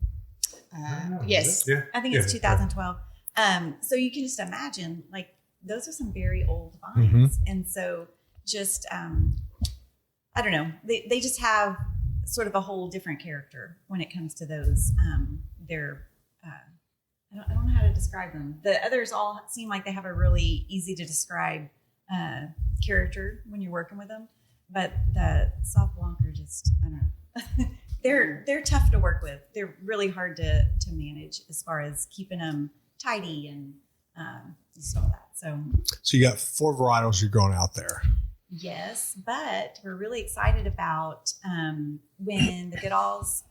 Yes.
Yeah.
I think it's 2012. So you can just imagine, like, those are some very old vines. And so just, I don't know, they just have sort of a whole different character when it comes to those. They're, I don't know how to describe them. The others all seem like they have a really easy to describe character when you're working with them. But the Sauv Blanc are just, I don't know. They're tough to work with. They're really hard to manage as far as keeping them tidy and just all that. So
you got 4 varietals you're growing out there.
yes, but we're really excited about when the Goodalls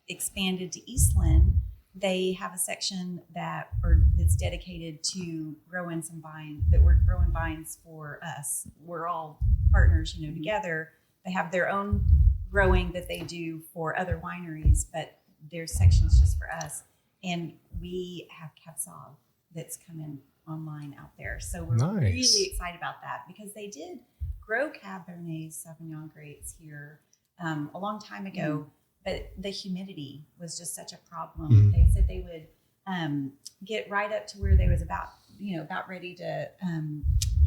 expanded to Eastland. They have a section the that's dedicated to growing some vines, that we're growing vines for us. We're all partners, together. They have their own growing that they do for other wineries, but there's sections just for us. And we have Cab Sauv that's coming online out there. So we're really excited about that, because they did grow Cabernet Sauvignon grapes here a long time ago, but the humidity was just such a problem. They said they would get right up to where they was about ready to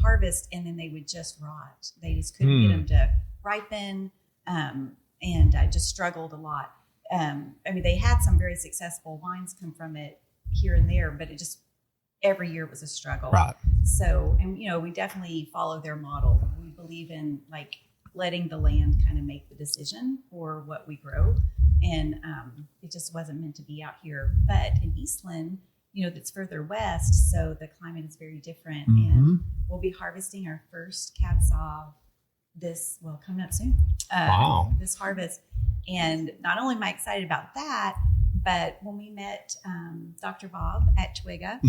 harvest, and then they would just rot. They just couldn't get them to ripen, and just struggled a lot. They had some very successful wines come from it here and there, but it just every year was a struggle.
Right.
So, and we definitely follow their model. We believe in letting the land kind of make the decision for what we grow, and it just wasn't meant to be out here. But in Eastland, that's further west, so the climate is very different, and we'll be harvesting our first Cab Sauv coming up soon. This harvest. And not only am I excited about that, but when we met Dr. Bob at TWGGA,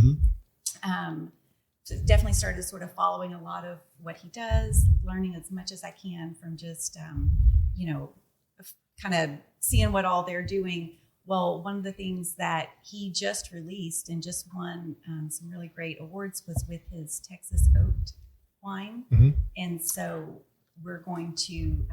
definitely started sort of following a lot of what he does, learning as much as I can from just, kind of seeing what all they're doing. Well, one of the things that he just released and just won some really great awards was with his Texas Oaked wine. And so we're going to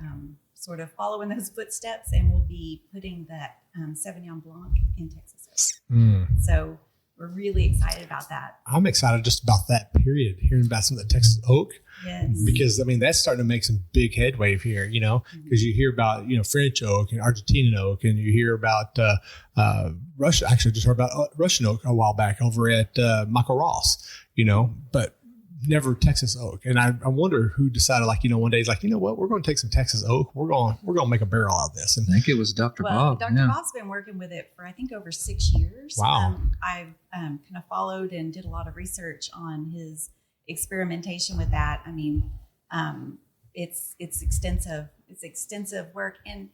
sort of follow in those footsteps, and we'll be putting that Sauvignon Blanc in Texas Oak. So we're really excited about that.
I'm excited just about that period, hearing about some of the Texas Oak.
Yes.
Because, that's starting to make some big headway here, because you hear about, French oak and Argentinian oak, and you hear about Russia. Actually, just heard about Russian oak a while back over at Michael Ross, but never Texas oak. And I wonder who decided, one day, he's what, we're going to take some Texas oak. We're going to make a barrel out of this. And
I think it was Dr. Bob.
Dr. Bob's been working with it for, I think, over 6 years.
Wow.
I've kind of followed and did a lot of research on his experimentation with that. It's extensive. It's extensive work. And,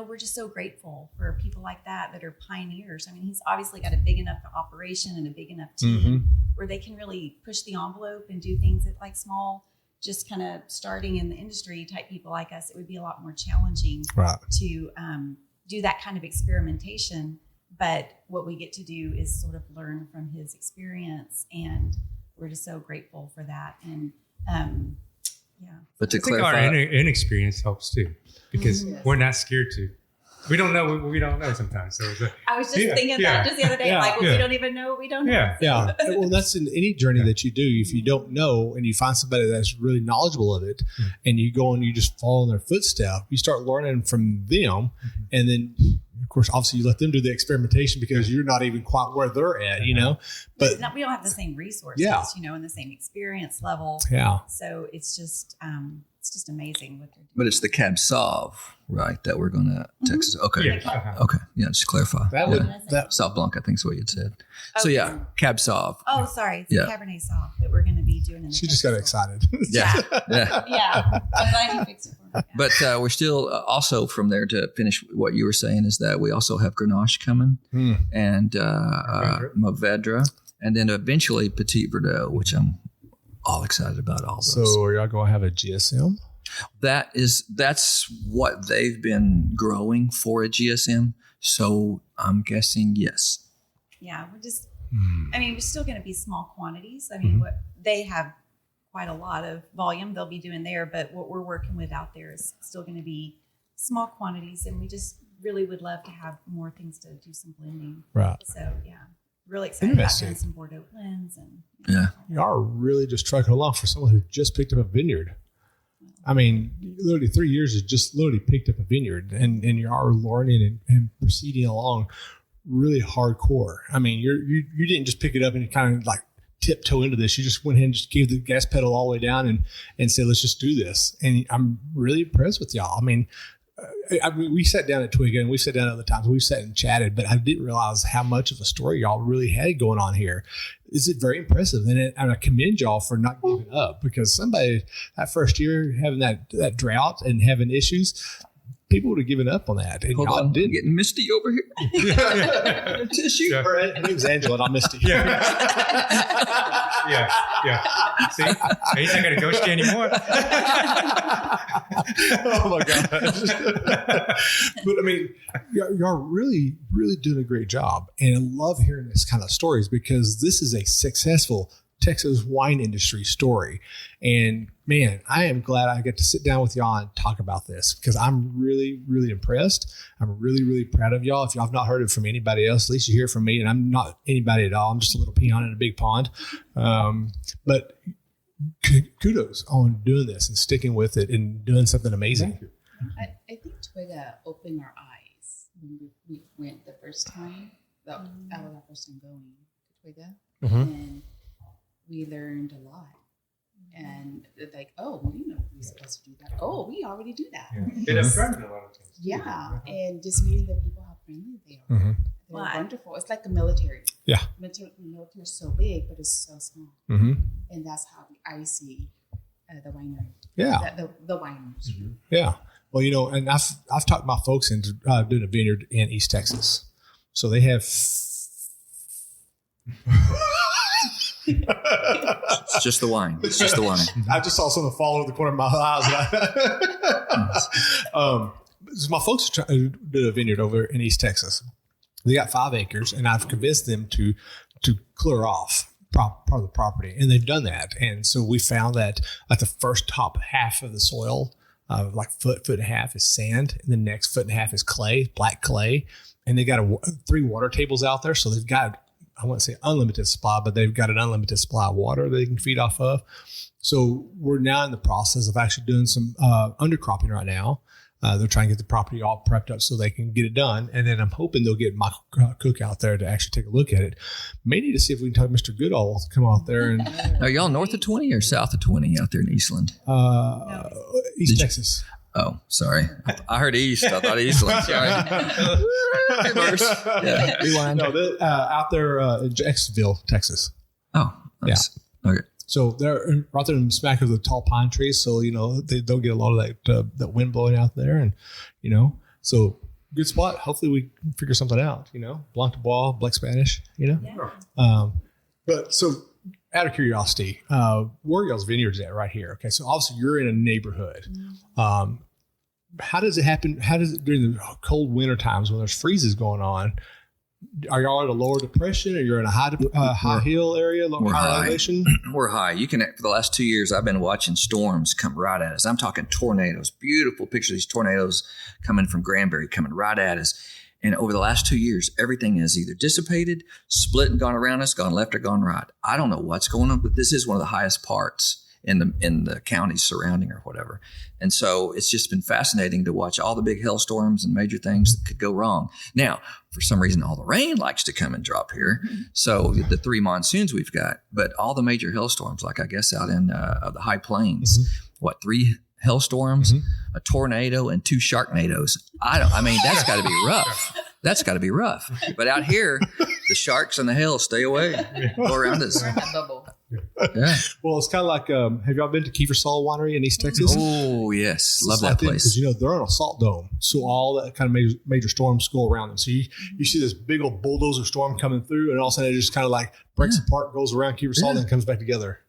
we're just so grateful for people like that are pioneers. He's obviously got a big enough operation and a big enough team where they can really push the envelope and do things that small, just kind of starting in the industry type people like us, it would be a lot more challenging to do that kind of experimentation. But what we get to do is sort of learn from his experience, and we're just so grateful for that. And
but to
I think
clarify,
our inexperience helps too, because we're not scared to. We don't know what we don't know sometimes. So
I was just thinking that just the other day, we don't even know what we don't know.
Yeah. Well, that's in any journey that you do. If you don't know and you find somebody that's really knowledgeable of it, and you go and you just follow in their footsteps, you start learning from them, and then, of course, obviously you let them do the experimentation because you're not even quite where they're at, But
we don't have the same resources, and the same experience level.
Yeah.
So it's just amazing what they're doing.
but it's the Cab Sauv, right? That we're going to Texas. Okay. Okay. Yeah. Just to clarify. Sauv Blanc, I think is what you said. So Cab Sauv.
Oh, sorry. It's the Cabernet Sauv that we're going to be doing.
She just got excited.
Yeah.
I'm glad you fixed it for me.
But we're still also from there to finish what you were saying is that we also have Grenache coming and Mourvedre, and then eventually Petit Verdot, which I'm all excited about all those.
So are y'all going to have a GSM?
That's what they've been growing for a GSM. So I'm guessing yes.
Yeah, we're just. We're still going to be small quantities. What they have quite a lot of volume they'll be doing there, but what we're working with out there is still going to be small quantities, and we just really would love to have more things to do some blending.
Right.
So really excited about doing some Bordeaux blends and.
You are really just trucking along for someone who just picked up a vineyard. Literally 3 years has just literally picked up a vineyard, and you are learning and proceeding along really hardcore. You didn't just pick it up and kind of tiptoe into this. You just went ahead and just gave the gas pedal all the way down and said, let's just do this. And I'm really impressed with y'all. We sat down at TWGGA, and we sat down other times. We sat and chatted, but I didn't realize how much of a story y'all really had going on here. It's very impressive, and I commend y'all for not giving up, because somebody that first year having that drought and having issues, people would have given up on that. And
Hold
y'all
on,
didn't.
getting misty over here. Tissue.
Yeah.
Her name's Angela, and I missed it.
Yeah. Yeah. See, he's not going to ghost you anymore.
Oh my gosh. But I mean, y'all really, really doing a great job. And I love hearing this kind of stories because this is a successful Texas wine industry story. And man, I am glad I get to sit down with y'all and talk about this because I'm really, really impressed. I'm really, really proud of y'all. If y'all have not heard it from anybody else, at least you hear it from me. And I'm not anybody at all. I'm just a little peon in a big pond. But kudos on doing this and sticking with it and doing something amazing.
I think TWGGA opened our eyes when we went the first time. That was our first time going to TWGGA. And we learned a lot. And like, oh, we didn't know we were supposed to do that. Oh, we already do that.
It affirmed a lot of things.
Yeah. And just meeting the people, how friendly they are. They're wonderful. It's like the military.
Yeah.
Military is so big, but it's so small. And that's how I see the winery.
Yeah.
The wineries.
Yeah. Well, you know, and I've talked my folks into doing a vineyard in East Texas. So they have...
It's just the wine. It's just the wine.
I just saw something fall over the corner of my eyes. So my folks are trying to do a vineyard over in East Texas. They got 5 acres, and I've convinced them to clear off part of the property, and they've done that. And so we found that like the first top half of the soil, like foot and a half is sand, and the next foot and a half is clay, black clay, and they got 3 water tables out there. So they've got, I wouldn't say unlimited supply, but they've got an unlimited supply of water they can feed off of. So we're now in the process of actually doing some undercropping right now. They're trying to get the property all prepped up so they can get it done. And then I'm hoping they'll get Michael Cook out there to actually take a look at it. May need to see if we can talk Mr. Goodall to come out there. And
Are y'all north of 20 or south of 20 out there in Eastland?
East Texas.
Oh, sorry. I heard east. I thought Eastland. Sorry. Reverse. Yeah. Rewind.
No, out there in Jacksonville, Texas.
Oh, nice. Yeah. Okay.
So they're right there in smack of the tall pine trees. So, you know, they'll get a lot of that wind blowing out there. And, you know, so good spot. Hopefully we can figure something out, you know, Blanc de Bois, Black Spanish, you know. Yeah. But so out of curiosity, where y'all's vineyards at right here? Okay. So obviously you're in a neighborhood. How does it happen? How does it during the cold winter times when there's freezes going on? Are y'all at a lower depression, or you're in a high hill area, high elevation?
We're high. You can, for the last 2 years, I've been watching storms come right at us. I'm talking tornadoes, beautiful picture of these tornadoes coming from Granbury, coming right at us. And over the last 2 years, everything has either dissipated, split and gone around us, gone left or gone right. I don't know what's going on, but this is one of the highest parts in the counties surrounding or whatever. And so it's just been fascinating to watch all the big hailstorms and major things that could go wrong. Now, for some reason, all the rain likes to come and drop here. So the 3 monsoons we've got, but all the major hailstorms, like I guess out in the high plains, 3 hailstorms, a tornado, and 2 sharknadoes. That's got to be rough. That's got to be rough. But out here, the sharks and the hail stay away, go around us.
We're in that bubble.
Yeah.
Well, it's kind of like, have y'all been to Kiefersall Winery in East Texas?
Oh, yes. Love that place.
Because, you know, they're on a salt dome. So all that kind of major storms go around them. So you see this big old bulldozer storm coming through, and all of a sudden it just kind of like breaks apart, goes around Kiefersall, and then comes back together.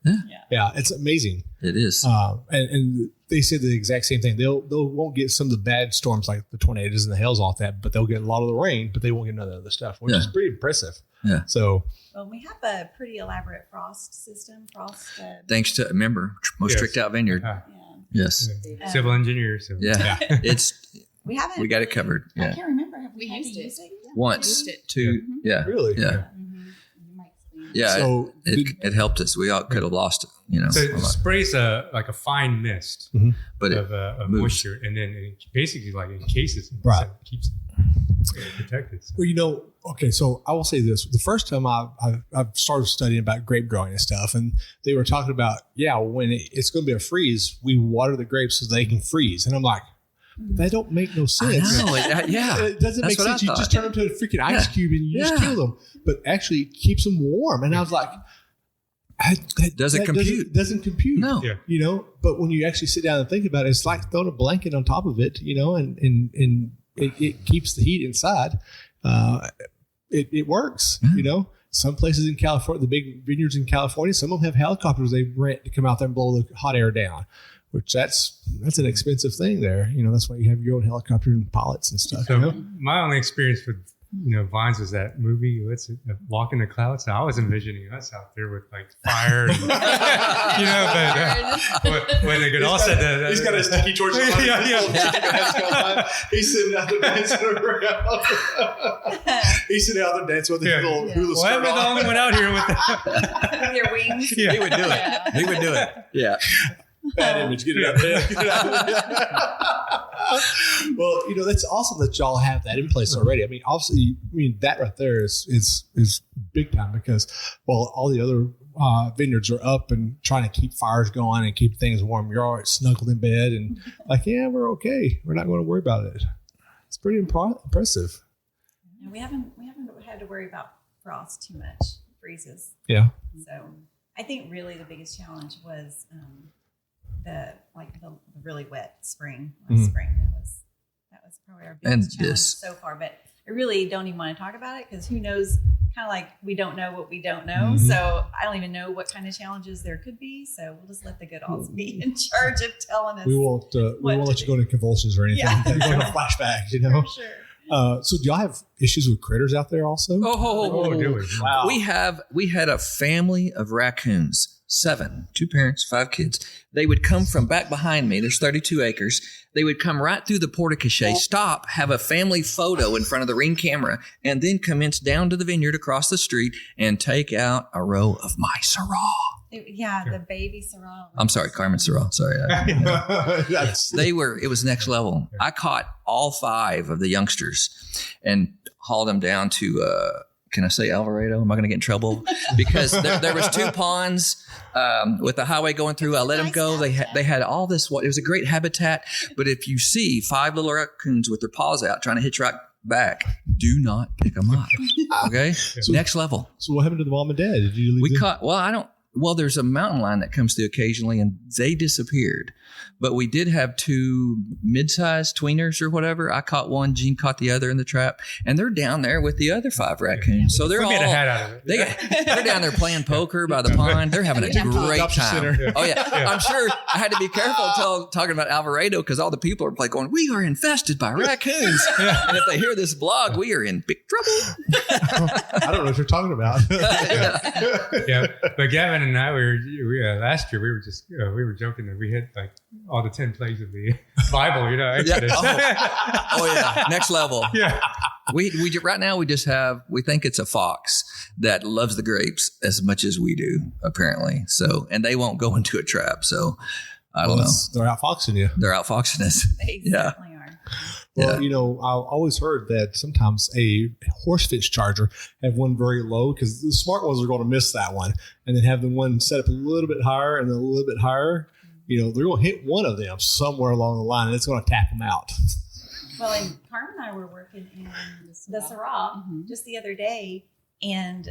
Yeah. It's amazing.
It is.
And they said the exact same thing. They won't get some of the bad storms like the tornadoes and the hails off that, but they'll get a lot of the rain, but they won't get none of the other stuff, which is pretty impressive. Yeah. So.
Well, we have a pretty elaborate frost system.
Thanks to a member, most tricked out vineyard. Yes.
Civil engineer. So.
Yeah. We got it covered. Yeah.
I can't remember. Have we
used
used
it?
it?
Once. 2. Yeah.
Really?
Yeah. Yeah.
So
it helped us. We all could have lost it, you know.
So it sprays like a fine mist
but
of moisture, and then it basically like encases it.
Right.
So it keeps it protected. So.
Well, you know, okay, so I will say this. The first time I've started studying about grape growing and stuff, and they were talking about, when it's going to be a freeze, we water the grapes so they can freeze. And I'm like, that don't make no sense.
I know.
It doesn't make sense. You just turn them to a freaking ice cube and you just kill them. But actually it keeps them warm. And I was like,
Doesn't compute.
Doesn't compute.
No.
Yeah.
You know, but when you actually sit down and think about it, it's like throwing a blanket on top of it, you know, and it keeps the heat inside. It works, you know. Some places in California, the big vineyards in California, some of them have helicopters they rent to come out there and blow the hot air down, which that's an expensive thing there. You know, that's why you have your own helicopter and pilots and stuff.
So
you know?
my only experience with vines was that movie. What's it? Walk in the Clouds. So I was envisioning us out there with like fire, and, but when they could all said
He's got his sticky torch. He's sitting out there dancing around. He's sitting out there dancing with his little hula
Well, I'm
skirt
the
on.
only one out here with that.
With your wings.
Yeah.
He would do it. He would do it. Yeah.
Bad image. Get it out there. Get it out there. Well, you know, that's awesome that y'all have that in place already. I mean, obviously, that right there is big time because, well, all the other vineyards are up and trying to keep fires going and keep things warm. You're all snuggled in bed and like, yeah, we're okay. We're not going to worry about it. It's pretty impressive.
No, we haven't had to worry about frost too much, freezes.
Yeah.
So I think really the biggest challenge was the really wet spring last spring. That was probably our biggest challenge so far. But I really don't even want to talk about it because who knows? Kind of like we don't know what we don't know. So I don't even know what kind of challenges there could be. So we'll just let the good alls be in charge of telling us.
We won't let you go into convulsions or anything.
Yeah.
Go into flashbacks, you know.
For sure.
So do y'all have issues with critters out there also?
Oh, do we?
Wow.
We had a family of raccoons, 7, 2 parents, 5 kids. They would come from back behind me. There's 32 acres. They would come right through the portico, stop, have a family photo in front of the Ring camera, and then commence down to the vineyard across the street and take out a row of my Syrah.
The baby Syrah.
I'm sorry, Carmen Syrah. Sorry. It was next level. I caught all 5 of the youngsters and hauled them down to, can I say Alvarado? Am I going to get in trouble? Because there was 2 ponds with the highway going through. I let them go. They had all this. It was a great habitat. But if you see 5 little raccoons with their paws out trying to hitch right back, do not pick them up. Okay? Next level.
So what happened to the mom and dad? Did you leave them?
Well, there's a mountain lion that comes through occasionally, and they disappeared. But we did have 2 mid-sized tweeners or whatever. I caught one, Gene caught the other in the trap, and they're down there with the other 5 raccoons. So they're
We
all
made a hat out of it.
they're down there playing poker by the pond. They're having a great time. Oh yeah, I'm sure I had to be careful talking about Alvarado because all the people are like going, "We are infested by raccoons," and if they hear this blog, we are in big trouble.
I don't know what you're talking about.
Yeah, but Gavin and I, last year we were joking that we hit like all the 10 plagues of the Bible, you know. Exodus.
Oh yeah, next level.
Yeah.
We right now we think it's a fox that loves the grapes as much as we do apparently. So, and they won't go into a trap. So I don't know.
They're outfoxing you.
They're outfoxing us.
They certainly are.
Well, you know, I always heard that sometimes a horsefish charger have one very low because the smart ones are going to miss that one, and then have the one set up a little bit higher and then a little bit higher. You know, they're going to hit one of them somewhere along the line, and it's going to tap them out.
Well, and Carmen and I were working in the Syrah just the other day, and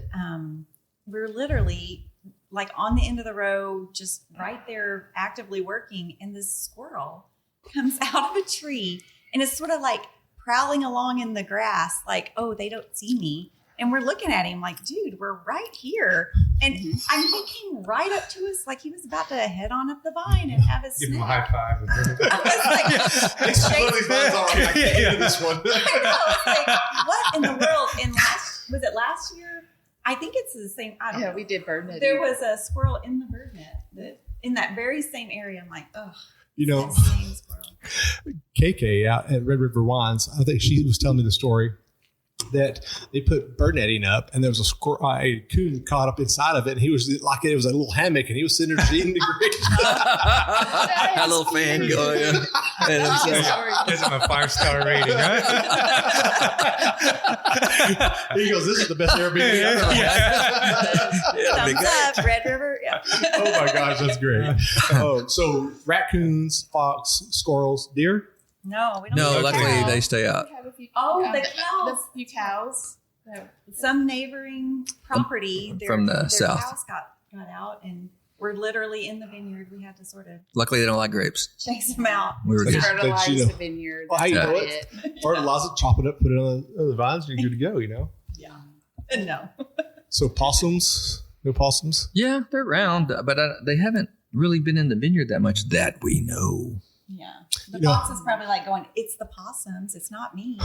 we're literally like on the end of the row, just right there actively working, and this squirrel comes out of a tree and it's sort of like prowling along in the grass, like, oh, they don't see me. And we're looking at him like, dude, we're right here. And I'm thinking right up to us, like he was about to head on up the vine and have a
Give him a
snack.
high five.
I was like,
This one.
I know. It's like, what in the world? And was it last year? I think it's the same. I don't know.
we did bird netting.
There was a squirrel in the bird net in that very same area. I'm like, oh,
You know,
that same squirrel.
KK out at Red River Wines, I think she was telling me the story that they put bird netting up and there was a coon caught up inside of it, and he was like, it was a little hammock, and he was sitting there eating the grapes.
A little fan going.
Gives him a 5-star rating, huh?
He goes, "This is the best Airbnb I've ever had."
Thumbs up, Red River. Yeah.
Oh my gosh, that's great. So raccoons, fox, squirrels, deer.
No, we don't.
No,
have
luckily
cows.
they stay out.
We have a few,
Oh, the cows.
The few cows.
Some neighboring property
From the
their
south.
cows got got out, and we're literally in the vineyard. We had to sort of
Luckily, they don't like grapes.
chase them out.
We were good.
Fertilize
you know-
the vineyard.
Well, how
That's
you know
about
it?
it.
Fertilize it, chop it up, put it on the vines, and you're good to go, you know?
Yeah. No.
So possums, no possums?
Yeah, they're around, but they haven't really been in the vineyard that much that we know.
Yeah. The
You know-
fox is probably like going, it's the possums. It's not me.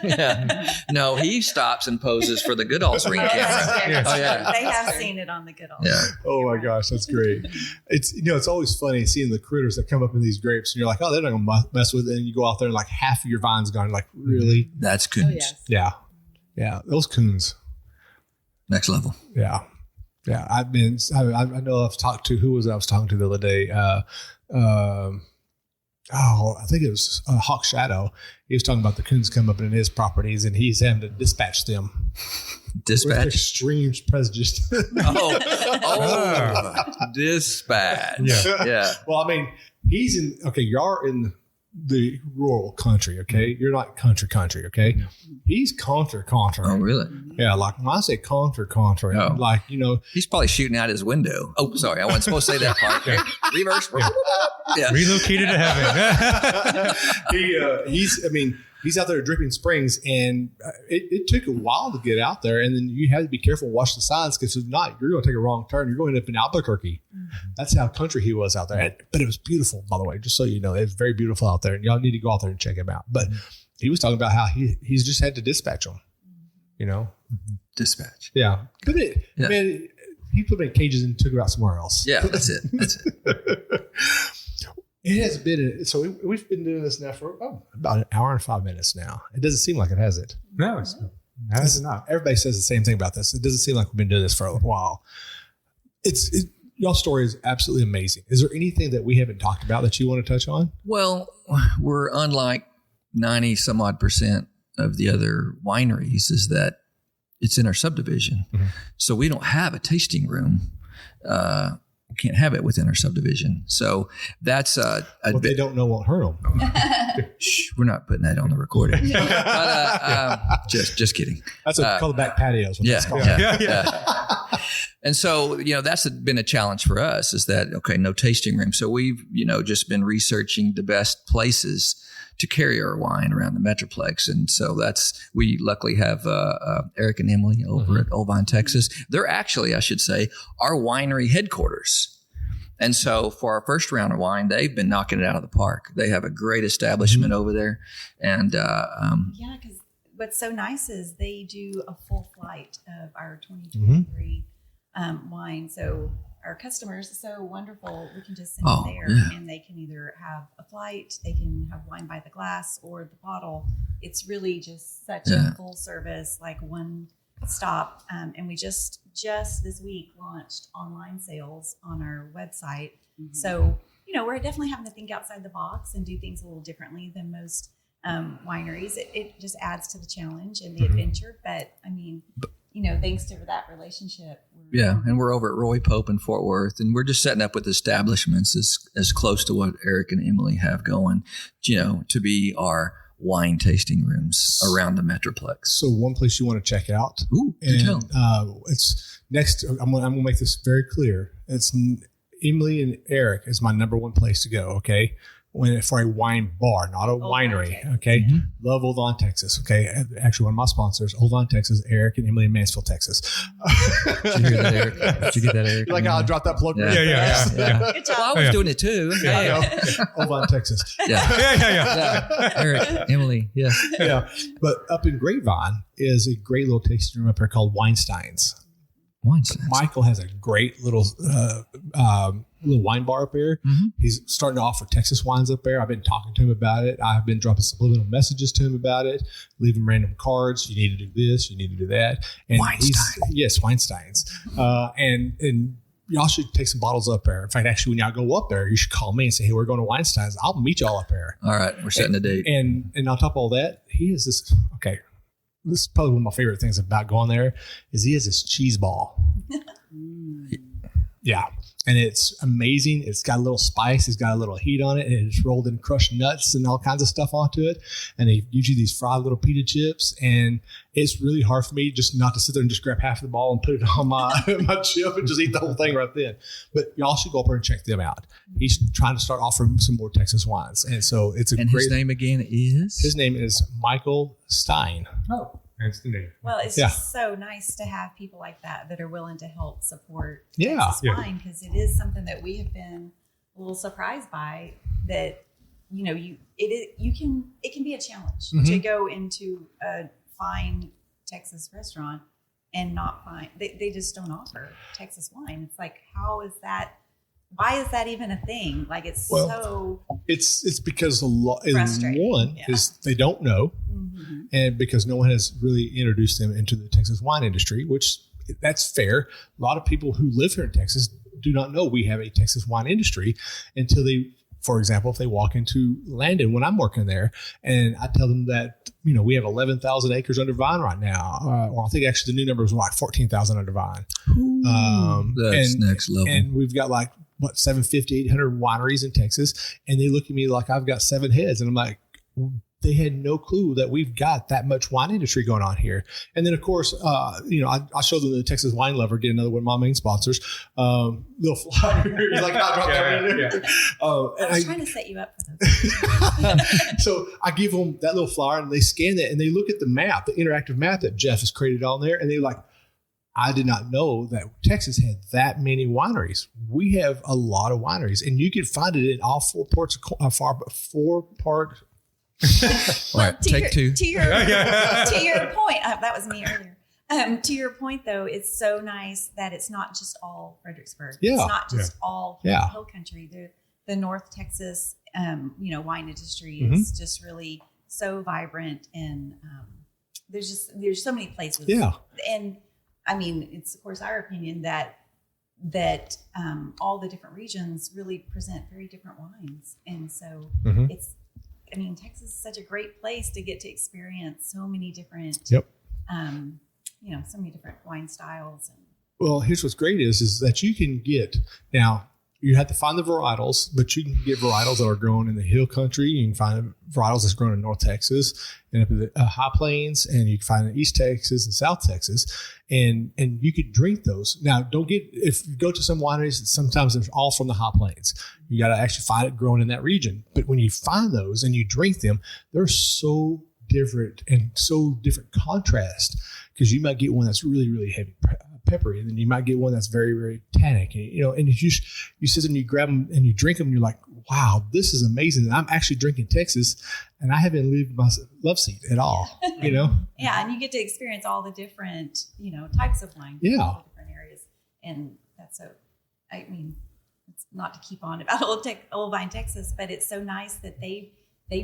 Yeah. No, he stops and poses for the Goodall's ring camera. Oh, yeah.
They have seen it on the good old.
Yeah.
Oh my gosh, that's great. It's, it's always funny seeing the critters that come up in these grapes and you're like, oh, they're not going to mess with it. And you go out there and like half of your vine's gone. Like, really?
That's
Oh,
coons.
yes.
Yeah. Yeah. Those coons.
Next level.
Yeah. Yeah. I know I've talked to, who was I was talking to the other day? I think it was Hawk Shadow. He was talking about the coons come up in his properties and he's having to dispatch them. With
Dispatch.
extreme prejudice.
Dispatch.
Yeah.
Yeah.
Well, I mean, you're in the rural country, okay? You're not country, okay? He's country.
Oh, really?
Yeah, like when I say country,
Oh.
like,
He's probably shooting out his window. Oh, sorry. I wasn't supposed to say that part. Reverse. Yeah.
Relocated to heaven.
he's out there at Dripping Springs, and it took a while to get out there, and then you had to be careful and watch the signs, because if not, you're going to take a wrong turn. You're going up in Albuquerque. That's how country he was out there. But it was beautiful, by the way, just so you know. It was very beautiful out there, and y'all need to go out there and check him out. But he was talking about how he's just had to dispatch them,
Dispatch.
Yeah. But man, he put them in cages and took them out somewhere else.
Yeah, that's it.
It has been, so we've been doing this now for about an hour and 5 minutes now. It doesn't seem like it, has it?
No, it's not.
Everybody says the same thing about this. It doesn't seem like we've been doing this for a while. Y'all's story is absolutely amazing. Is there anything that we haven't talked about that you want to touch on?
Well, we're unlike 90 some odd % of the other wineries, is that it's in our subdivision.
Mm-hmm.
So we don't have a tasting room. We can't have it within our subdivision. So that's
What they don't know won't hurt them.
Shh, we're not putting that on the recording. But, just kidding.
That's called back patios.
Yeah,
Called.
yeah. And so, that's been a challenge for us, is that, okay, no tasting room. So we've, just been researching the best places to carry our wine around the Metroplex. And so we luckily have Eric and Emily over at Old Vine, Texas. They're actually, I should say, our winery headquarters. And so for our first round of wine, they've been knocking it out of the park. They have a great establishment over there. And
Yeah, because what's so nice is they do a full flight of our 2023 wine. So our customers are so wonderful. We can just send them there, and they can either have a flight, they can have wine by the glass or the bottle. It's really just such a full service, like one stop. And we just this week launched online sales on our website. So, we're definitely having to think outside the box and do things a little differently than most wineries. It just adds to the challenge and the adventure. But I mean, thanks to that relationship.
And we're over at Roy Pope in Fort Worth, and we're just setting up with establishments as close to what Eric and Emily have going, to be our wine tasting rooms around the Metroplex.
So one place you want to check out.
Ooh, do tell.
It's next. I'm going to make this very clear. It's Emily and Eric is my number one place to go. Okay. For a wine bar, not a winery. Okay. Love Old Vine, Texas. Okay. Actually, one of my sponsors, Old Vine, Texas, Eric and Emily in Mansfield, Texas.
Did you hear that, Eric? Did you get that, Eric?
You like how I dropped that plug?
Yeah.
Really fast?
Yeah.
Good job.
Well, I was doing it too.
I know. Old Vine, Texas.
Yeah. Eric, Emily. Yeah.
Yeah. But up in Grapevine is a great little tasting room up there called Weinstein's. Michael has a great little wine bar up there. He's starting to offer Texas wines up there. I've been talking to him about it. I've been dropping subliminal messages to him about it, leaving random cards. You need to do this. You need to do that. And Weinstein's. And y'all should take some bottles up there. In fact, actually, when y'all go up there, you should call me and say, hey, we're going to Weinstein's. I'll meet y'all up there.
All right. We're setting a date.
And on top of all that, he has this, this is probably one of my favorite things about going there, is he has this cheese ball. Yeah. And it's amazing. It's got a little spice. It's got a little heat on it. And it's rolled in crushed nuts and all kinds of stuff onto it. And they use you these fried little pita chips. And it's really hard for me just not to sit there and just grab half of the ball and put it on my chip and just eat the whole thing right then. But y'all should go up there and check them out. He's trying to start offering some more Texas wines. And so it's a
and
great.
His name again is?
His name is Michael Stein.
Oh, that's the name.
Well, it's just so nice to have people like that are willing to help support
Yeah.
Texas wine, because it is something that we have been a little surprised by. That it can be a challenge to go into a fine Texas restaurant and not find they just don't offer Texas wine. It's like, how is that? Why is that even a thing? Like, it's
it's because a lot.
Frustrating.
One is they don't know, and because no one has really introduced them into the Texas wine industry, which that's fair. A lot of people who live here in Texas do not know we have a Texas wine industry until they, for example, if they walk into Landon when I'm working there, and I tell them that we have 11,000 acres under vine right now, or I think actually the new number was like 14,000 under vine.
That's next level.
And we've got 750, 800 wineries in Texas, and they look at me like I've got 7 heads, and I'm like, they had no clue that we've got that much wine industry going on here. And then, of course, I showed them the Texas Wine Lover, get another one of my main sponsors. Little flyer. He's like, I dropped that in there.
I was trying to set you up for this.
So I give them that little flyer, and they scan that, and they look at the map, the interactive map that Jeff has created on there, and they're like, I did not know that Texas had that many wineries. We have a lot of wineries, and you can find it in all 4 parts of
Right, take two.
To your point, that was me earlier. To your point, though, it's so nice that it's not just all Fredericksburg.
Yeah.
It's not just all
Yeah.
Hill Country. The North Texas, wine industry is just really so vibrant, and there's so many places.
Yeah.
And I mean, it's of course our opinion that all the different regions really present very different wines, and so Texas is such a great place to get to experience so many different, so many different wine styles.
Well, here's what's great is that you can get now. You have to find the varietals, but you can get varietals that are grown in the Hill Country. You can find varietals that's grown in North Texas and up in the High Plains, and you can find in East Texas and South Texas, and you could drink those. Now, if you go to some wineries, sometimes they're all from the High Plains. You got to actually find it grown in that region. But when you find those and you drink them, they're so different and so different contrast, because you might get one that's really, really heavy peppery, and then you might get one that's very, very tannic, and you sit and you grab them and you drink them, and you're like, wow, this is amazing. And I'm actually drinking Texas, and I haven't lived my love seat at all,
Yeah, and you get to experience all the different, types of wine from all the different areas. And that's it's not to keep on about Old Vine, Texas, but it's so nice that they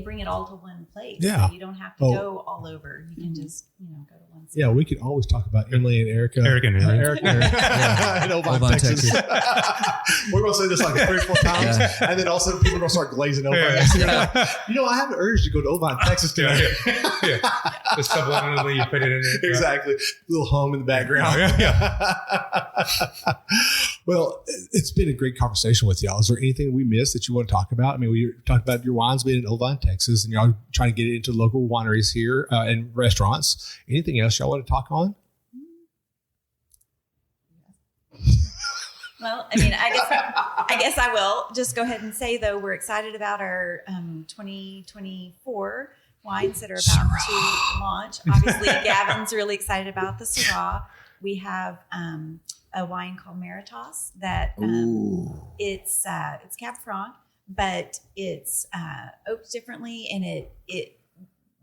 bring it all to one place.
Yeah.
So you don't have to go all over. You can just, go to one spot.
Yeah, we can always talk about Emily and Erica.
Eric and Eric.
In Old Vine, Texas. We're going to say this like 3 or 4 times, and then all of a sudden people are going to start glazing over. I have an urge to go to Old Vine, Texas today.
Just subliminally you put it in there.
Exactly. A little home in the background. Well, it's been a great conversation with y'all. Is there anything we missed that you want to talk about? I mean, we talked about your wines being in Old Vine, Texas, and y'all trying to get it into local wineries here and restaurants. Anything else y'all want to talk on?
Well, I guess I will just go ahead and say, though, we're excited about our 2024 wines that are about to launch. Obviously, Gavin's really excited about the Syrah. We have a wine called Meritas that it's Cab Franc, but it's oaked differently, and it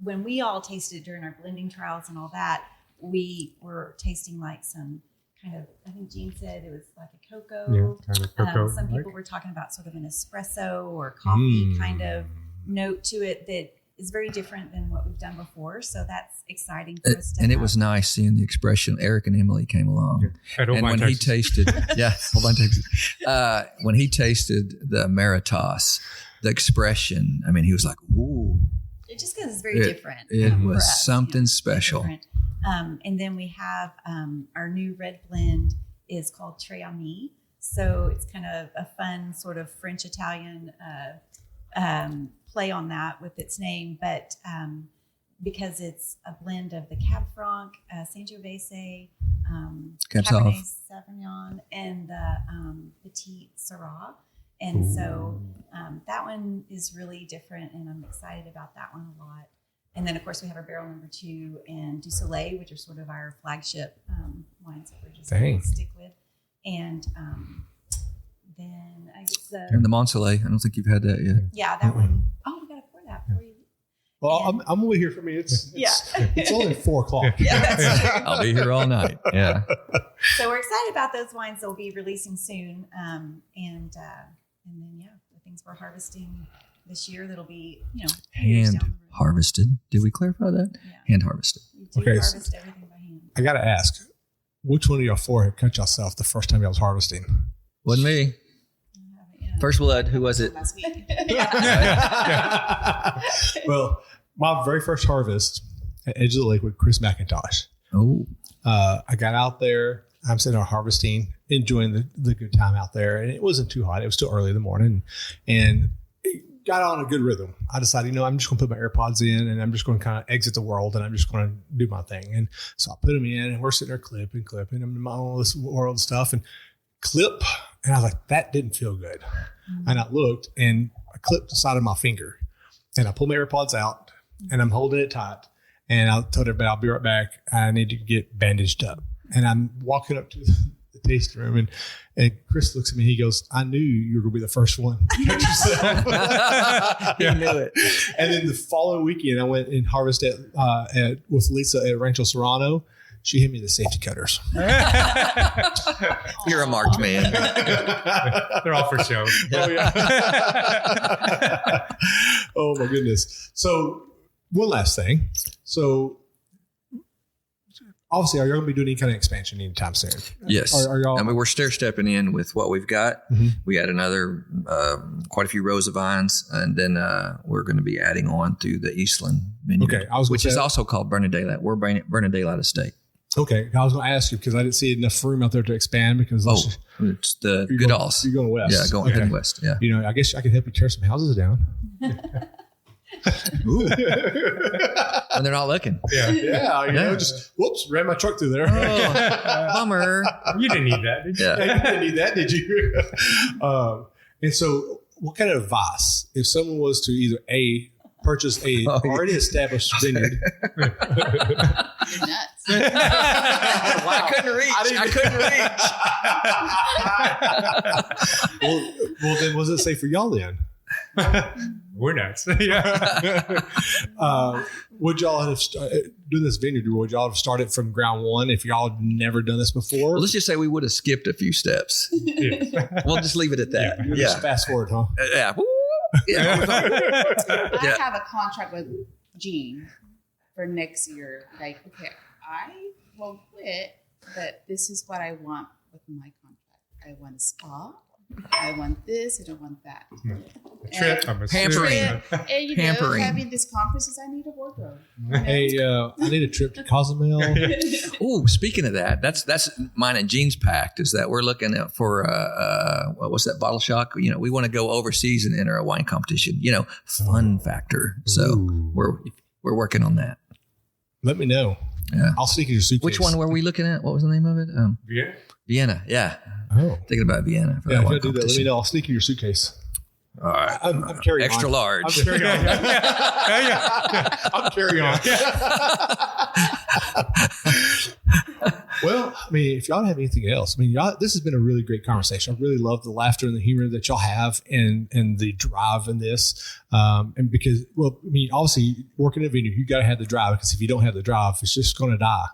when we all tasted during our blending trials and all that, we were tasting like some kind of, I think Gene said it was like a cocoa.
Yeah, kind of cocoa.
Some people were talking about sort of an espresso or coffee kind of note to it that is very different than what we've done before. So that's exciting for us to
And
have.
it was nice seeing the expression. Eric and Emily came along.
At Old
And
Vine,
when
Texas.
he tasted, Old Vine, Texas. When he tasted the Meritas, the expression, I mean, he was like, ooh.
It just because it's very different.
It
for
was
us,
something
it's
special.
different. And then we have our new red blend is called Très Ami. So it's kind of a fun sort of French-Italian play on that with its name. But because it's a blend of the Cab Franc, Sangiovese, Cabernet Sauvignon, and the Petit Syrah. And so that one is really different, and I'm excited about that one a lot. And then, of course, we have our barrel number 2 and Du Soleil, which are sort of our flagship wines that we're just going to stick with. And then I guess
and the Monsoleil. I don't think you've had that yet.
Yeah, that one. Oh, we got to pour that before you.
Well, I'm over here for me. It's only 4:00.
Yeah, that's true.
I'll be here all night. Yeah.
So we're excited about those wines. They'll be releasing soon. And then, the things we're harvesting this year that'll be, years
Hand
down the road.
harvested. Did we clarify that?
Yeah.
Hand harvested.
We do
Okay,
harvest everything by hand.
I got to ask, which one of y'all 4 had cut yourself the first time y'all was harvesting?
Wasn't me.
Yeah.
First blood. Who was it?
Last week.
Well, my very first harvest at Edge of the Lake with Chris McIntosh.
Oh.
I got out there. I'm sitting there harvesting, enjoying the good time out there. And it wasn't too hot. It was still early in the morning. And it got on a good rhythm. I decided, I'm just going to put my AirPods in and I'm just going to kind of exit the world and I'm just going to do my thing. And so I put them in and we're sitting there clipping. I'm in my own this world stuff and clip. And I was like, that didn't feel good. Mm-hmm. And I looked and I clipped the side of my finger and I pulled my AirPods out and I'm holding it tight. And I told everybody, I'll be right back. I need to get bandaged up. And I'm walking up to the tasting room and Chris looks at me. He goes, I knew you were going to be the first one to catch yourself.
He knew it.
And then the following weekend, I went and harvested with Lisa at Rancho Serrano. She hit me the safety cutters.
You're a marked man.
They're all for show.
Oh, yeah. Oh, my goodness. So one last thing. So obviously, are you going to be doing any kind of expansion anytime soon?
Yes.
Are y'all?
I mean, we're stair-stepping in with what we've got.
Mm-hmm.
We had another, quite a few rows of vines, and then we're going to be adding on to the Eastland Vineyard,
Okay,
which is also called Burning Daylight. We're Burning Daylight Estate.
Okay, I was going to ask you because I didn't see enough room out there to expand because
It's the Goodalls.
You're going west.
Yeah, heading west. Yeah.
I guess I could help you tear some houses down.
Ooh. And they're not looking.
Yeah.
Just whoops, ran my truck through there.
Oh, bummer.
You didn't need that, did you?
Yeah.
You didn't need that, did you? And so, what kind of advice if someone was to either purchase a already established vineyard?
You're nuts.
I couldn't reach.
Well, then, what does it say for y'all then?
We're nuts. Yeah.
Would y'all have doing this vineyard? Would y'all have started from ground one if y'all had never done this before?
Well, let's just say we would have skipped a few steps.
Yeah.
We'll just leave it at that.
You just fast forward, huh?
Yeah. Woo. Yeah.
I have a contract with Gene for next year. Like, okay, I won't quit, but this is what I want with my contract. I want a spa. I want this. I don't want that.
A trip. I'm
Pampering.
And
Pampering.
having these conferences, I need a wardrobe.
Hey, I need a trip to Cozumel.
Oh, speaking of that, that's mine and Gene's pact is that we're looking at for what's that, Bottle Shock? We want to go overseas and enter a wine competition. Fun factor. So we're working on that.
Let me know.
Yeah.
I'll sneak in your suitcase.
Which one were we looking at? What was the name of it?
Yeah.
Vienna. Yeah.
Oh.
Thinking about Vienna. For
Yeah,
that
if
wine
you do that, let me
competition.
know. I'll sneak in your suitcase.
All right.
I'm carrying
Extra
on.
large.
I'm carrying on. I'm carrying on. Well, I mean, if y'all don't have anything else, I mean, this has been a really great conversation. I really love the laughter and the humor that y'all have and the drive in this. And because, well, I mean, obviously working in a vineyard, you got to have the drive because if you don't have the drive, it's just going to die.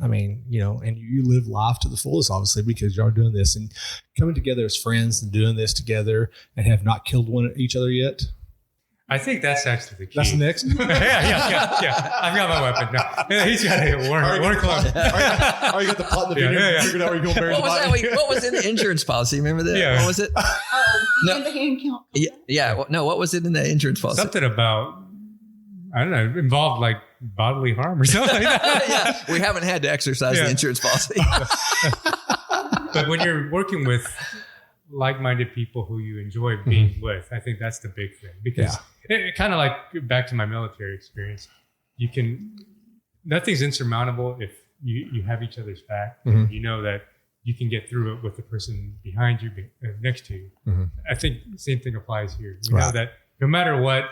I mean, and you live life to the fullest, obviously, because y'all are doing this and coming together as friends and doing this together and have not killed each other yet.
I think that's actually the key.
That's next.
Yeah. I've got my weapon. No, he's got a war club.
Are you got the plot in the vineyard? Figured out where you're going to bury the body.
What was in the insurance policy? Remember that?
Yeah.
What was it?
Even the hand count.
Yeah. No, what was it in the insurance policy?
Something about, I don't know, involved like bodily harm or something like that.
Yeah. We haven't had to exercise the insurance policy.
But when you're working with like-minded people who you enjoy being with, I think that's the big thing. Because it kind of like back to my military experience, nothing's insurmountable if you have each other's back. You know that you can get through it with the person behind you, next to you. I think the same thing applies here. We know that no matter what,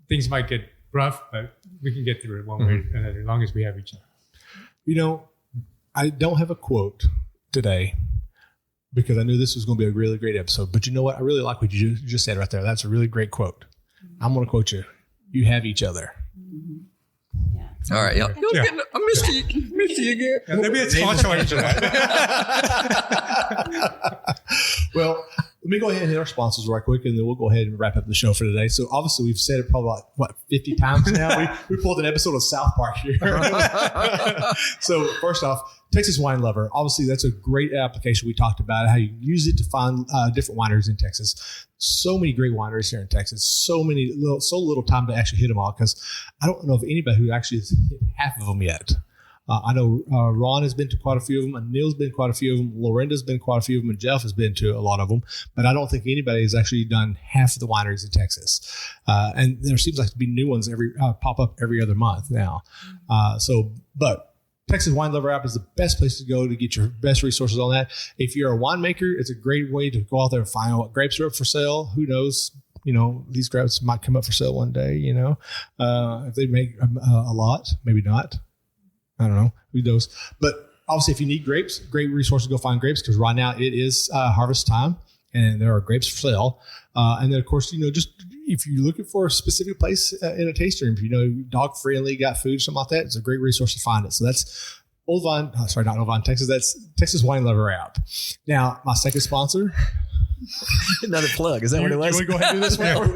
things might get rough, but we can get through it one way or another as long as we have each other.
You know, I don't have a quote today because I knew this was going to be a really great episode. But you know what? I really like what you just said right there. That's a really great quote. I'm going to quote you. You have each other.
Yeah.
All right. I missed you again.
Yeah, maybe it's sponsored to that.
Well, let me go ahead and hit our sponsors right quick, and then we'll go ahead and wrap up the show for today. So obviously we've said it probably like, 50 times now. We pulled an episode of South Park here. So first off, Texas Wine Lover. Obviously that's a great application. We talked about how you use it to find different wineries in Texas. So many great wineries here in Texas. So little time to actually hit them all, because I don't know of anybody who actually has hit half of them yet. I know Ron has been to quite a few of them, and Neil's been quite a few of them, Lorenda's been quite a few of them, and Jeff has been to a lot of them. But I don't think anybody has actually done half of the wineries in Texas. And there seems like to be new ones pop up every other month now. But Texas Wine Lover app is the best place to go to get your best resources on that. If you're a winemaker, it's a great way to go out there and find out what grapes are up for sale. Who knows? You know, these grapes might come up for sale one day, you know, if they make a lot, maybe not. I don't know. Who knows? But obviously, if you need grapes, great resource to go find grapes, because right now it is harvest time and there are grapes for sale. And then, of course, you know, just if you're looking for a specific place in a tasting room, if you know, dog friendly, got food, something like that, it's a great resource to find it. So that's not Old Vine, Texas. That's Texas Wine Lover app. Now, my second sponsor.
Another plug. Is that what it was?
Can we go ahead and do this one?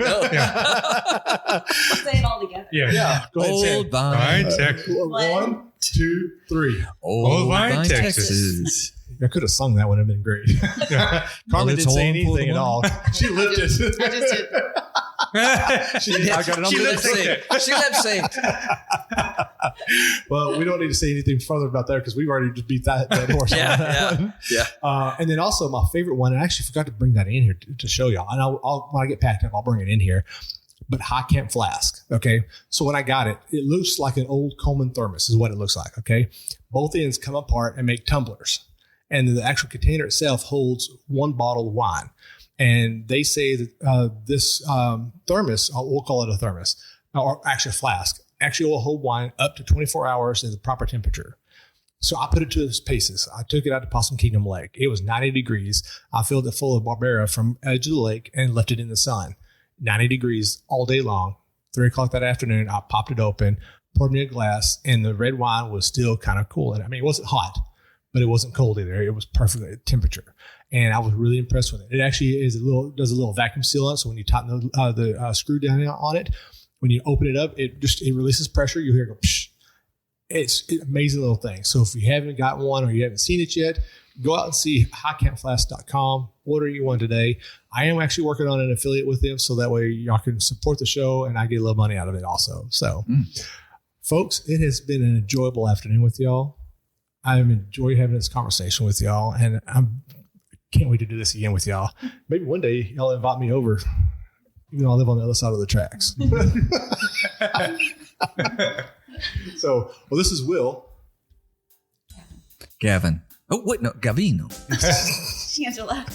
Say it all together.
Yeah.
Go ahead and say
Old
it.
Vine.
Texas.
1, 2, 3.
Old Vine, Texas.
I could have sung that one. It'd been great. Carmen didn't say anything at all. She lived it.
I just did.
She lip synced.
Well, we don't need to say anything further about that because we've already just beat that horse.
Yeah.
And then also my favorite one, and I actually forgot to bring that in here to show y'all. And I'll when I get packed up, I'll bring it in here. But High Camp Flask. Okay. So when I got it, it looks like an old Coleman thermos is what it looks like. Okay. Both ends come apart and make tumblers. And the actual container itself holds one bottle of wine. And they say that this thermos, we'll call it a thermos, or actually a flask, actually will hold wine up to 24 hours at the proper temperature. So I put it to its paces. I took it out to Possum Kingdom Lake. It was 90 degrees. I filled it full of Barbera from edge of the lake and left it in the sun. 90 degrees all day long. 3 o'clock that afternoon, I popped it open, poured me a glass, and the red wine was still kind of cool. And I mean, it wasn't hot, but it wasn't cold either. It was perfect at temperature. And I was really impressed with it. It actually does a little vacuum seal on it. So when you tighten the screw down on it, when you open it up, it releases pressure. You hear it go, psh. It's an amazing little thing. So if you haven't got one or you haven't seen it yet, go out and see highcampflask.com. Order you one today. I am actually working on an affiliate with them, so that way y'all can support the show and I get a little money out of it also. So, folks, it has been an enjoyable afternoon with y'all. I've enjoyed having this conversation with y'all, and I can't wait to do this again with y'all. Maybe one day y'all invite me over, even though I live on the other side of the tracks. So, well, this is Will.
Gavin. Oh, wait, no, Gavino.
Angela.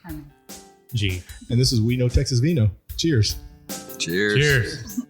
Carmen.
G.
And this is We Know Texas Vino. Cheers.
Cheers.
Cheers.